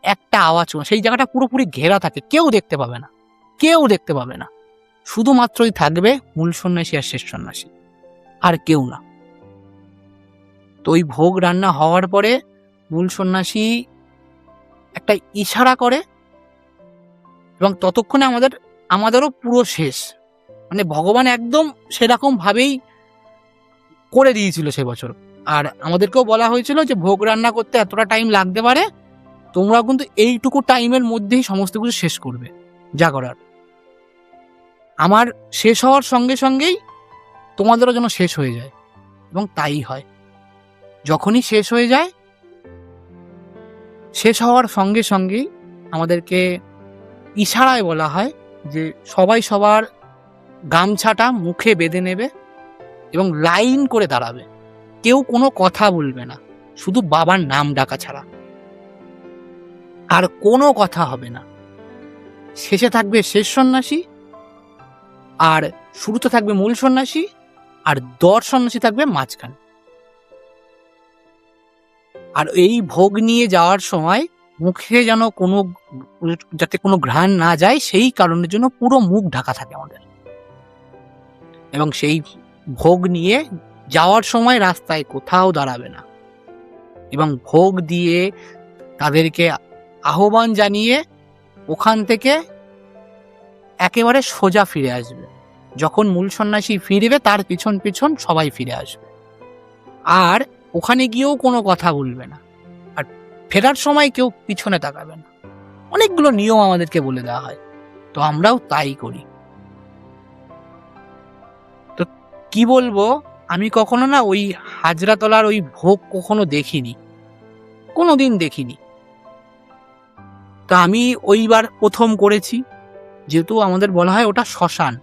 একটা আওয়াজ। সেই জায়গাটা পুরোপুরি ঘেরা থাকে, কেউ দেখতে পাবে না, শুধুমাত্রই থাকবে মূল সন্ন্যাসী আর শেষ সন্ন্যাসী, আর কেউ না। তো ওই ভোগ রান্না হওয়ার পরে মূল সন্ন্যাসী একটা ইশারা করে, এবং ততক্ষণে আমাদেরও পুরো শেষ। মানে ভগবান একদম সেরকম ভাবেই করে দিয়েছিল সে বছর। আর আমাদেরকেও বলা হয়েছিল যে ভোগ রান্না করতে এতটা টাইম লাগতে পারে, তোমরা কিন্তু এইটুকু টাইমের মধ্যেই সমস্ত কিছু শেষ করবে যা করার। আমার শেষ হওয়ার সঙ্গে সঙ্গেই তোমাদেরও যেন শেষ হয়ে যায়, এবং তাই হয়। যখনই শেষ হয়ে যায়, শেষ হওয়ার সঙ্গে সঙ্গেই আমাদেরকে ইশারায় বলা হয় যে সবাই সবার গামছাটা মুখে বেঁধে নেবে এবং লাইন করে দাঁড়াবে, কেউ কোনো কথা বলবে না, শুধু বাবার নাম ডাকা ছাড়া আর কোনো কথা হবে না। শেষে থাকবে শেষ সন্ন্যাসী, আর শুরুতে থাকবে মূল সন্ন্যাসী, আর দর সন্ন্যাসী থাকবে মাঝখানে। আর এই ভোগ নিয়ে যাওয়ার সময় মুখে যেন কোনো যাতে কোনো ঘ্রাণ না যায় সেই কারণের জন্য পুরো মুখ ঢাকা থাকে আমাদের। এবং সেই ভোগ নিয়ে যাওয়ার সময় রাস্তায় কোথাও দাঁড়াবে না, এবং ভোগ দিয়ে তাদেরকে আহ্বান জানিয়ে ওখান থেকে একেবারে সোজা ফিরে আসবে। যখন মূল সন্ন্যাসী ফিরবে তার পিছন পিছন সবাই ফিরে আসবে, আর ওখানে গিয়েও কোনো কথা বলবে না, আর ফেরার সময় কেউ পিছনে তাকাবে না। অনেকগুলো নিয়ম আমাদেরকে বলে দেওয়া হয়, তো আমরাও তাই করি। তো কি বলবো, আমি কখনো না ওই হাজরাতলার ওই ভোগ কখনো দেখিনি, কোনোদিন দেখিনি। তা আমি ওইবার প্রথম করেছি, যেহেতু আমাদের বলা হয় ওটা শ্মশান,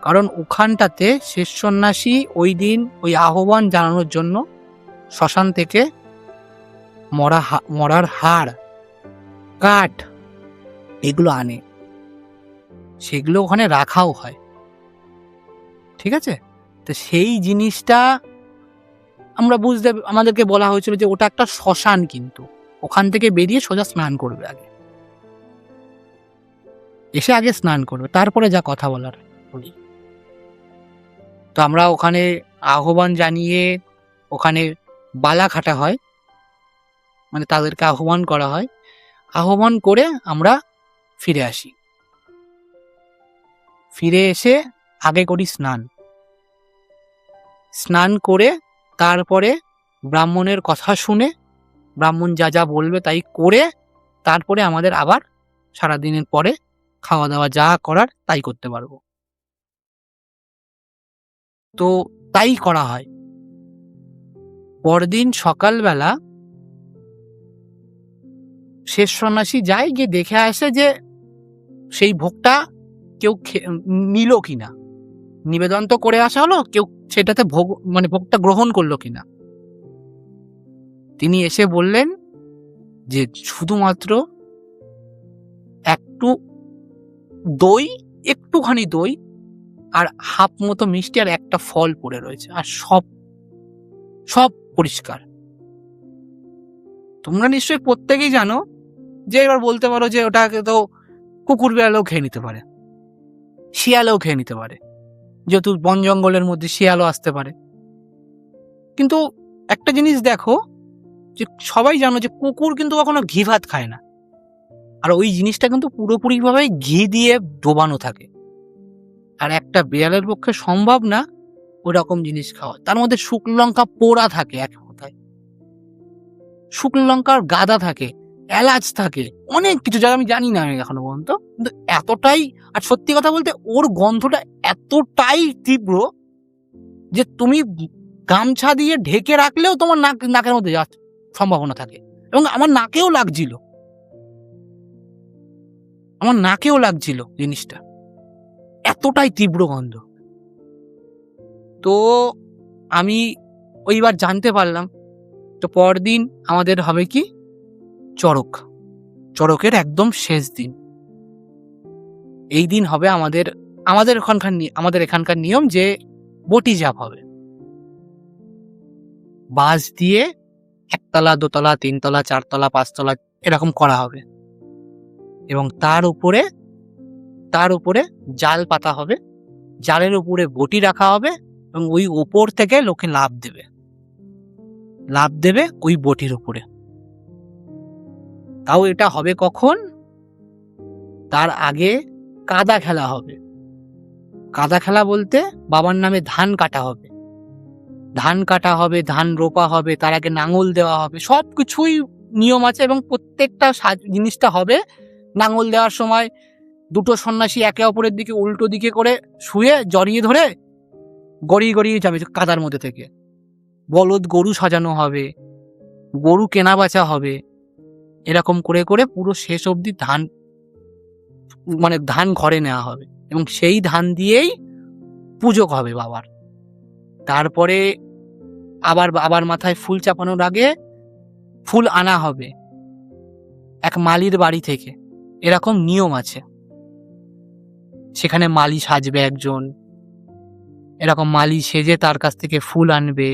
কারণ ওখানটাতে শেষ সন্ন্যাসী ওই দিন ওই আহ্বান জানানোর জন্য শ্মশান থেকে মরার হাড়, কাঠ এগুলো আনে, সেগুলো ওখানে রাখাও হয়। ঠিক আছে, তো সেই জিনিসটা আমরা আমাদেরকে বলা হয়েছিল যে ওটা একটা শ্মশান, কিন্তু ওখান থেকে বেরিয়ে সোজা স্নান করবে, আগে এসে আগে স্নান করবে, তারপরে যা কথা বলার বলি। তো আমরা ওখানে আহ্বান জানিয়ে ওখানে বালা খাটা হয়, মানে তাদেরকে আহ্বান করা হয়, আহ্বান করে আমরা ফিরে আসি। ফিরে এসে আগে করি স্নান, স্নান করে তারপরে ব্রাহ্মণের কথা শুনে, ব্রাহ্মণ যা যা বলবে তাই করে, তারপরে আমাদের আবার সারাদিনের পরে খাওয়া দাওয়া যা করার তাই করতে পারবো। তো তাই করা হয়। পরদিন সকালবেলা শেষ সন্ন্যাসী যায়, গিয়ে দেখে আসে যে সেই ভোগটা কেউ নিল কিনা, নিবেদন তো করে আসা হলো, কেউ সেটাতে ভোগটা গ্রহণ করলো কিনা। তিনি এসে বললেন যে শুধুমাত্র একটুখানি দই আর হাফ মতো মিষ্টি আর একটা ফল পড়ে রয়েছে, আর সব পরিষ্কার। তোমরা নিশ্চয়ই প্রত্যেকেই জানো যে, এবার বলতে পারো যে ওটাকে তো কুকুর বিড়ালেও খেয়ে নিতে পারে, শিয়ালেও খেয়ে নিতে পারে, যেহেতু বন জঙ্গলের মধ্যে শিয়ালও আসতে পারে। কিন্তু একটা জিনিস দেখো, যে সবাই জানো যে কুকুর কিন্তু কখনো ঘি ভাত খায় না, আর ওই জিনিসটা কিন্তু পুরোপুরিভাবে ঘি দিয়ে ডোবানো থাকে, আর একটা বিড়ালের পক্ষে সম্ভব না ওই রকম জিনিস খাওয়া। তার মধ্যে শুকনো লঙ্কা পোড়া থাকে, এক কথায় শুকনো লঙ্কার গাদা থাকে, এলাচ থাকে, অনেক কিছু যা আমি জানি না আমি এখনো পর্যন্ত, কিন্তু এতটাই, আর সত্যি কথা বলতে ওর গন্ধটা এতটাই তীব্র যে তুমি গামছা দিয়ে ঢেকে রাখলেও তোমার নাকের মধ্যে যাওয়ার সম্ভাবনা থাকে। এবং আমার নাকেও লাগছিল জিনিসটা, এতটাই তীব্র গন্ধ। তো আমি ওইবার জানতে পারলাম। তো পরদিন আমাদের হবে কি, চড়কের একদম শেষ দিন। এই দিন হবে আমাদের এখানকার নিয়ম যে বটি জাপ হবে, বাঁশ দিয়ে 1 তলা 2 তলা 3 তলা 4 তলা 5 তলা এরকম করা হবে, এবং তার উপরে জাল পাতা হবে, জালের উপরে বটি রাখা হবে, এবং ওই উপর থেকে লোকে লাফ দেবে ওই বটির উপরে। তাও এটা হবে কখন, তার আগে কাদা খেলা হবে। কাদা খেলা বলতে বাবার নামে ধান কাটা হবে, ধান রোপা হবে, তার আগে নাঙল দেওয়া হবে, সবকিছুই নিয়ম আছে। এবং প্রত্যেকটা জিনিসটা হবে নাঙল দেওয়ার সময় দুটো সন্ন্যাসী একে অপরের দিকে উল্টো দিকে করে শুয়ে জড়িয়ে ধরে গড়িয়ে যাবে কাদার মধ্যে থেকে। বলদ গরু সাজানো হবে, গরু কেনা বেচা হবে, এরকম করে করে পুরো শেষ অবধি ধান ঘরে নেওয়া হবে, এবং সেই ধান দিয়েই পুজো হবে বাবার। তারপরে আবার বাবার মাথায় ফুল চাপানোর আগে ফুল আনা হবে এক মালির বাড়ি থেকে, এরকম নিয়ম আছে। সেখানে মালি সাজবে একজন, এরকম মালি সেজে তার কাছ থেকে ফুল আনবে,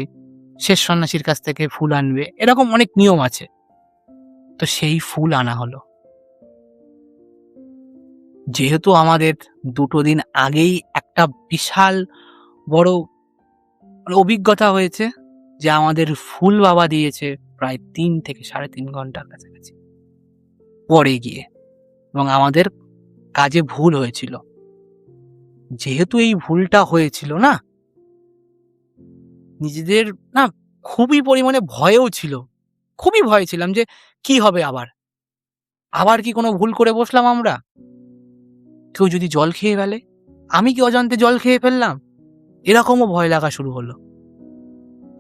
শেষ সন্ন্যাসীর কাছ থেকে ফুল আনবে, এরকম অনেক নিয়ম আছে। তো সেই ফুল আনা হলো। যেহেতু আমাদের 2 দিন আগেই একটা বিশাল বড় অভিজ্ঞতা হয়েছে যে আমাদের ফুল বাবা দিয়েছে প্রায় 3 থেকে 3.5 ঘন্টার কাছাকাছি পরে গিয়ে, এবং আমাদের কাজে ভুল হয়েছিল। যেহেতু এই ভুলটা হয়েছিল না, নিজেদের না খুবই পরিমাণে ভয়েও ছিল, খুবই ভয়ে ছিলাম যে কি হবে আবার কি কোনো ভুল করে বসলাম আমরা, কেউ যদি জল খেয়ে ফেলে, আমি কি অজান্তে জল খেয়ে ফেললাম, এরকমও ভয় লাগা শুরু হলো।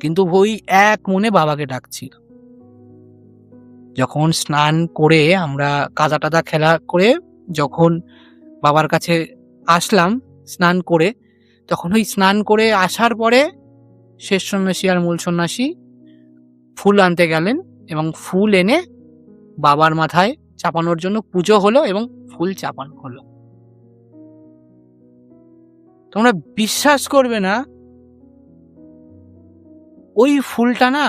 কিন্তু ওই এক মনে বাবাকে ডাকছিল। যখন স্নান করে আমরা কাদা টাদা খেলা করে যখন বাবার কাছে আসলাম স্নান করে, তখন ওই স্নান করে আসার পরে শেষ সন্ন্যাসী আর মূল সন্ন্যাসী ফুল আনতে গেলেন এবং ফুল এনে বাবার মাথায় চাপানোর জন্য পুজো হলো এবং ফুল চাপানো হলো। তোমরা বিশ্বাস করবে না, ওই ফুলটা না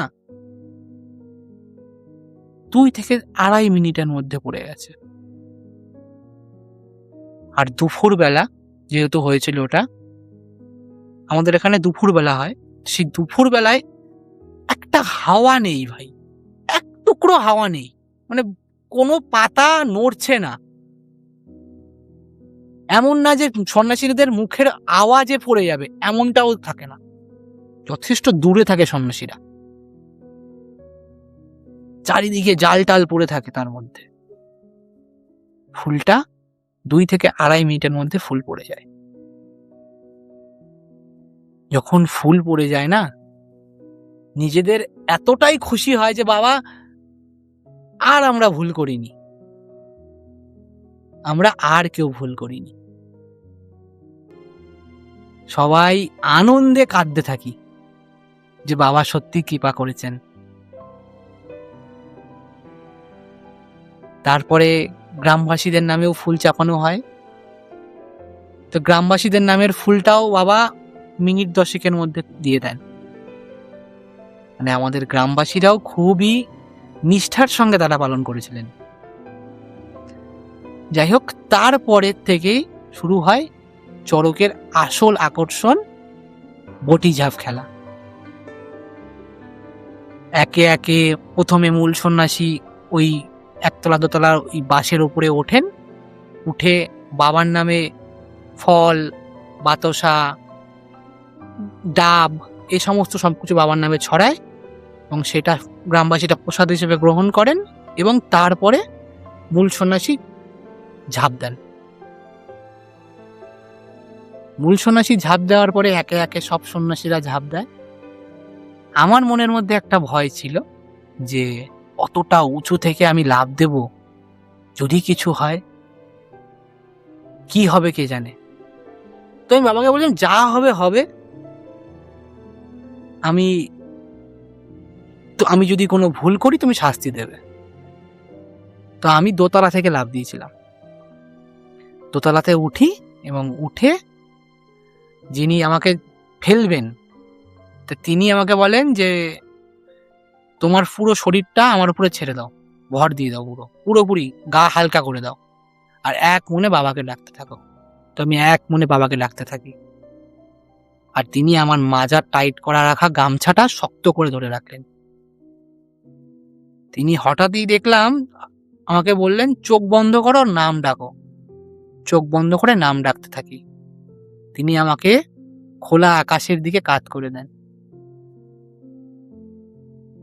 2 থেকে 2.5 মিনিটের মধ্যে পড়ে গেছে। আর দুপুর বেলা যেহেতু হয়েছিল, ওটা আমাদের এখানে দুপুর বেলা হয়, সেই দুপুর বেলায় একটা হাওয়া নেই ভাই, এক টুকরো হাওয়া নেই, মানে কোনো পাতা নড়ছে না। এমন না যে সন্ন্যাসীদের মুখের আওয়াজে পড়ে যাবে, এমনটাও থাকে না, যথেষ্ট দূরে থাকে সন্ন্যাসীরা, চারিদিকে জাল টাল পড়ে থাকে, তার মধ্যে ফুলটা 2 থেকে 2.5 মিনিটের মধ্যে ফুল পড়ে যায়। যখন ফুল পড়ে যায় না, নিজেদের এতটাই খুশি হয় যে বাবা আর আমরা ভুল করিনি, আমরা আর কেউ ভুল করিনি, সবাই আনন্দে কাঁদতে থাকি যে বাবা সত্যি কৃপা করেছেন। তারপরে গ্রামবাসীদের নামেও ফুল চাপানো হয়। তো গ্রামবাসীদের নামের ফুলটাও বাবা মিনিট 10 মধ্যে দিয়ে দেন। মানে আমাদের গ্রামবাসীরাও খুবই নিষ্ঠার সঙ্গে তারা পালন করেছিলেন। যাই হোক, তারপরের থেকেই শুরু হয় চড়কের আসল আকর্ষণ, বটি ঝাঁপ খেলা। একে একে প্রথমে মূল সন্ন্যাসী ওই 1তলা 2তলার ওই বাঁশের উপরে ওঠেন, উঠে বাবার নামে ফল, বাতাসা, ডাব এ সমস্ত সবকিছু বাবার নামে ছড়ায় এবং সেটা গ্রামবাসীরা প্রসাদ হিসেবে গ্রহণ করেন, এবং তারপরে মূল সন্ন্যাসী ঝাঁপ দেন। মূল সন্ন্যাসী ঝাঁপ দেওয়ার পরে একে একে সব সন্ন্যাসীরা ঝাঁপ দেয়। আমার মনের মধ্যে একটা ভয় ছিল যে অতটা উঁচু থেকে আমি লাফ দেব, যদি কিছু হয় কি হবে কে জানে। তো আমি বাবাকে বললাম যা হবে হবে, আমি যদি কোনো ভুল করি তুমি শাস্তি দেবে। তো আমি 2তলা থেকে লাফ দিয়েছিলাম। 2তলাতে উঠি এবং উঠে যিনি আমাকে ফেলবেন, তো তিনি আমাকে বলেন যে তোমার পুরো শরীরটা আমার উপরে ছেড়ে দাও, ভর দিয়ে দাও, পুরোপুরি গা হালকা করে দাও, আর এক মনে বাবাকে ডাকতে থাকো। তো আমি এক মনে বাবাকে ডাকতে থাকি, আর তিনি আমার মাজার টাইট করা রাখা গামছাটা শক্ত করে ধরে রাখলেন। তিনি হঠাৎই দেখলাম আমাকে বললেন চোখ বন্ধ করো, নাম ডাকো। চোখ বন্ধ করে নাম ডাকতে থাকি। তিনি আমাকে খোলা আকাশের দিকে কাত করে দেন।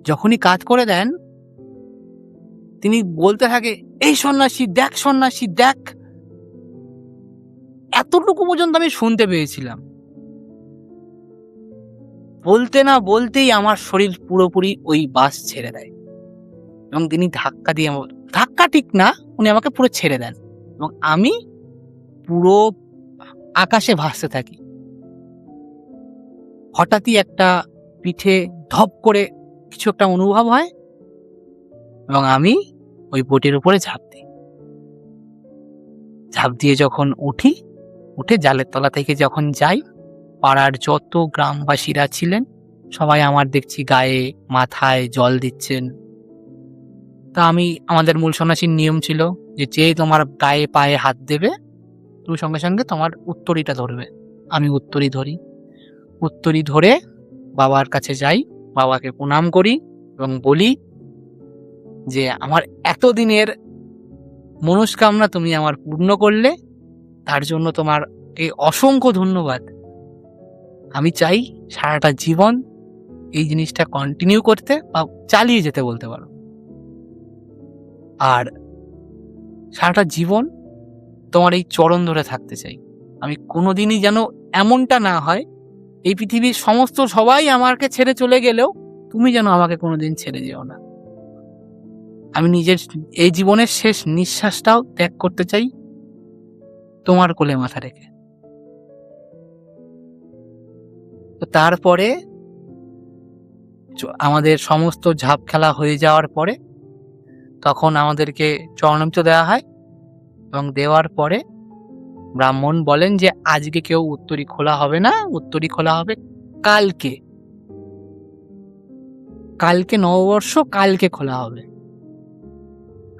যখনই কাত করে দেন, তিনি বলতে থাকে এই সন্ন্যাসী দেখ, সন্ন্যাসী দেখ। এতটুকু পর্যন্ত আমি শুনতে পেয়েছিলাম। বলতে না বলতেই আমার শরীর পুরোপুরি ওই বাস ছেড়ে দেয় এবং তিনি ধাক্কা দিয়ে, ধাক্কা ঠিক না, উনি আমাকে পুরো ছেড়ে দেন এবং আমি পুরো আকাশে ভাসতে থাকি। হঠাৎই একটা পিঠে ধপ করে কিছু একটা অনুভব হয় এবং আমি ওই বোটের উপরে ঝাঁপ দিই। ঝাঁপ দিয়ে যখন উঠে জালের তলা থেকে যখন যাই, পাড়ার যত গ্রামবাসীরা ছিলেন সবাই আমার দেখছি গায়ে মাথায় জল দিচ্ছেন। তা আমাদের মূল সন্ন্যাসীর নিয়ম ছিল যে যেই তোমার গায়ে পায়ে হাত দেবে তুমি সঙ্গে সঙ্গে তোমার উত্তরীটা ধরবে। আমি উত্তরী ধরি, উত্তরী ধরে বাবার কাছে যাই, বাবাকে প্রণাম করি এবং বলি যে আমার এতদিনের মনস্কামনা তুমি আমার পূর্ণ করলে, তার জন্য তোমাকে অসংখ্য ধন্যবাদ। আমি চাই সারাটা জীবন এই জিনিসটা কন্টিনিউ করতে বা চালিয়ে যেতে বলতে পারো, আর সারাটা জীবন তোমার এই চরণ ধরে থাকতে চাই। আমি কোনোদিনই যেন এমনটা না হয় এই পৃথিবীর সমস্ত সবাই আমাকে ছেড়ে চলে গেলেও তুমি যেন আমাকে কোনোদিন ছেড়ে যেও না। আমি নিজের এই জীবনের শেষ নিঃশ্বাসটাও ত্যাগ করতে চাই তোমার কোলে মাথা রেখে। তো তারপরে আমাদের সমস্ত ঝাঁপ খেলা হয়ে যাওয়ার পরে তখন আমাদেরকে চরণামৃত দেওয়া হয় এবং দেওয়ার পরে ব্রাহ্মণ বলেন যে আজকে কেউ উত্তরী খোলা হবে না, উত্তরী খোলা হবে কালকে। কালকে নববর্ষ, কালকে খোলা হবে।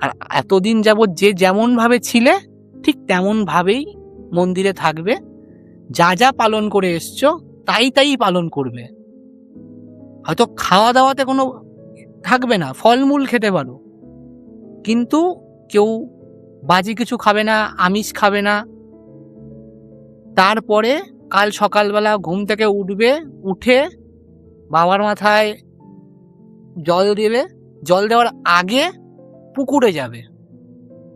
আর এতদিন যাবৎ যে যেমন ভাবে ছিলে ঠিক তেমন ভাবেই মন্দিরে থাকবে, যা যা পালন করে এসছো তাই তাই পালন করবে। হয়তো খাওয়া দাওয়াতে কোনো থাকবে না, ফলমূল খেতে পারো, কিন্তু কেউ বাজে কিছু খাবে না, আমিষ খাবে না। তারপরে কাল সকালবেলা ঘুম থেকে উঠবে, উঠে বাবার মাথায় জল দেবে। জল দেওয়ার আগে পুকুরে যাবে,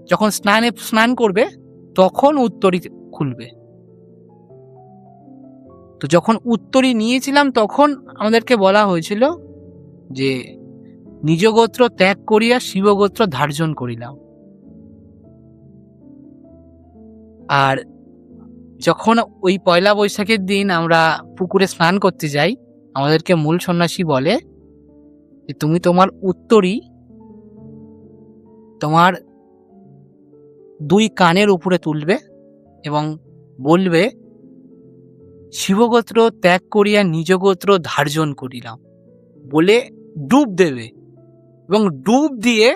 যখন স্নান করবে তখন উত্তরী খুলবে। তো যখন উত্তরী নিয়েছিলাম তখন আমাদেরকে বলা হয়েছিল যে নিজ গোত্র ত্যাগ করিয়া শিবগোত্র ধার্জন করিলাম। আর যখন ওই পয়লা বৈশাখের দিন আমরা পুকুরে স্নান করতে যাই, আমাদেরকে মূল সন্ন্যাসী বলে যে তুমি তোমার উত্তরী তোমার 2 কানের উপরে তুলবে এবং বলবে শিবগোত্র ত্যাগ করিয়া নিজ গোত্র ধার্জন করিলাম বলে ডুব দেবে, এবং ডুব দিয়ে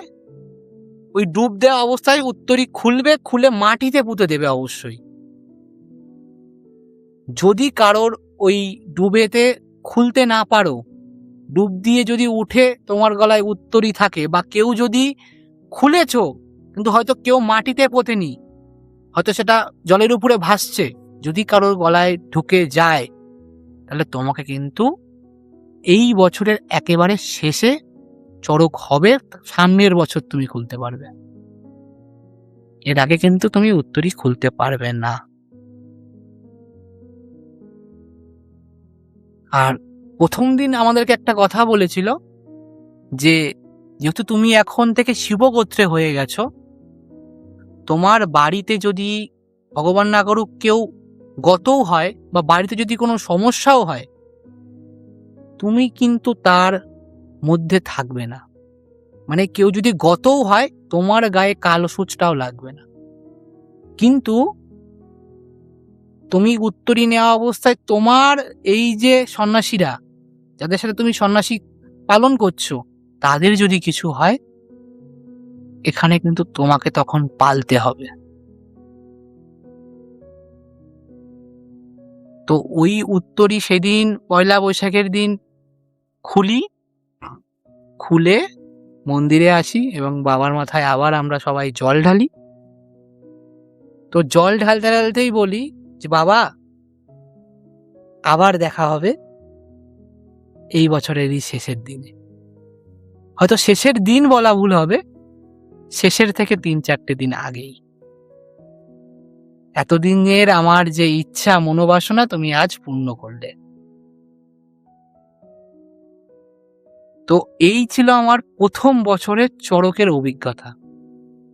ওই ডুব দেওয়া অবস্থায় উত্তরী খুলবে, খুলে মাটিতে পুঁতে দেবে। অবশ্যই যদি কারোর ওই ডুবেতে খুলতে না পারো, ডুব দিয়ে যদি উঠে তোমার গলায় উত্তরী থাকে, বা কেউ যদি খুলেছো কিন্তু হয়তো কেউ মাটিতে পোতেনি, হয়তো সেটা জলের উপরে ভাসছে, যদি কারোর গলায় ঢুকে যায় তাহলে তোমাকে কিন্তু এই বছরের একেবারে শেষে চড়ক হবে, সামনের বছর তুমি খুলতে পারবে, এর আগে কিন্তু তুমি উত্তরী খুলতে পারবে না। আর প্রথম দিন আমাদেরকে একটা কথা বলেছিল যে যেহেতু তুমি এখন থেকে শিবগোত্রে হয়ে গেছো, তোমার বাড়িতে যদি ভগবান না করুক কেউ গতও হয় বা বাড়িতে যদি কোনো সমস্যাও হয়, তুমি কিন্তু তার মধ্যে থাকবে না। মানে কেউ যদি গতও হয় তোমার গায়ে কালো সূচটাও লাগবে না, কিন্তু তুমি উত্তরী নেওয়া অবস্থায় তোমার এই যে সন্ন্যাসীরা যাদের সাথে তুমি সন্ন্যাসী পালন করছো তাদের যদি কিছু হয়, এখানে কিন্তু তোমাকে তখন পালতে হবে। তো ওই উত্তরী সেদিন পয়লা বৈশাখের দিন খুলে মন্দিরে আসি এবং বাবার মাথায় আবার আমরা সবাই জল ঢালি। তো জল ঢালতে ঢালতেই বলি যে বাবা আবার দেখা হবে এই বছরেরই শেষের দিনে। হয়তো শেষের দিন বলা ভুল হবে, শেষের থেকে 3-4টে দিন আগেই। এতদিনের আমার যে ইচ্ছা মনোবাসনা তুমি আজ পূর্ণ করলে। তো এই ছিল আমার প্রথম বছরের চড়কের অভিজ্ঞতা,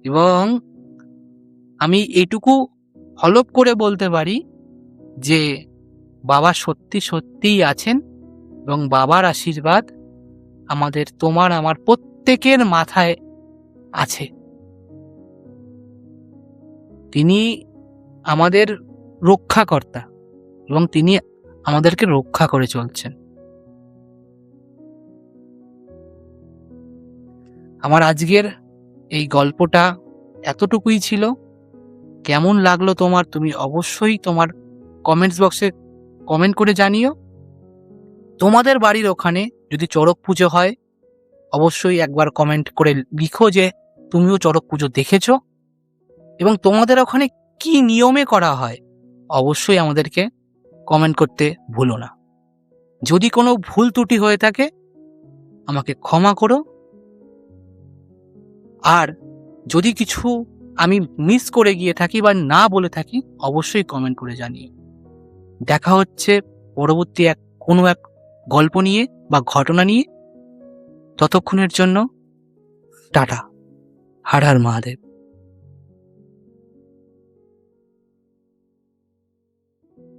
এবং আমি এইটুকু হলপ করে বলতে পারি যে বাবা সত্যি সত্যিই আছেন, এবং বাবার আশীর্বাদ আমাদের তোমার আমার প্রত্যেকের মাথায় আছে। তিনি আমাদের রক্ষাকর্তা এবং তিনি আমাদেরকে রক্ষা করে চলছেন। আমার আজকের এই গল্পটা এতটুকুই ছিল। কেমন লাগলো তোমার, তুমি অবশ্যই তোমার কমেন্টস বক্সে কমেন্ট করে জানিও। তোমাদের বাড়ির ওখানে যদি চড়ক পুজো হয়, অবশ্যই একবার কমেন্ট করে লিখো যে তুমিও চড়ক পুজো দেখেছো, এবং তোমাদের ওখানে কি নিয়মে করা হয় অবশ্যই আমাদেরকে কমেন্ট করতে ভুলো না। যদি কোনো ভুল ত্রুটি হয়ে থাকে আমাকে ক্ষমা করো, আর যদি কিছু আমি মিস করে গিয়ে থাকি বা না বলে থাকি অবশ্যই কমেন্ট করে জানিও। দেখা হচ্ছে পরবর্তী কোনো এক গল্প নিয়ে বা ঘটনা নিয়ে। ততক্ষণের জন্য টাটা। হর হর মহাদেব।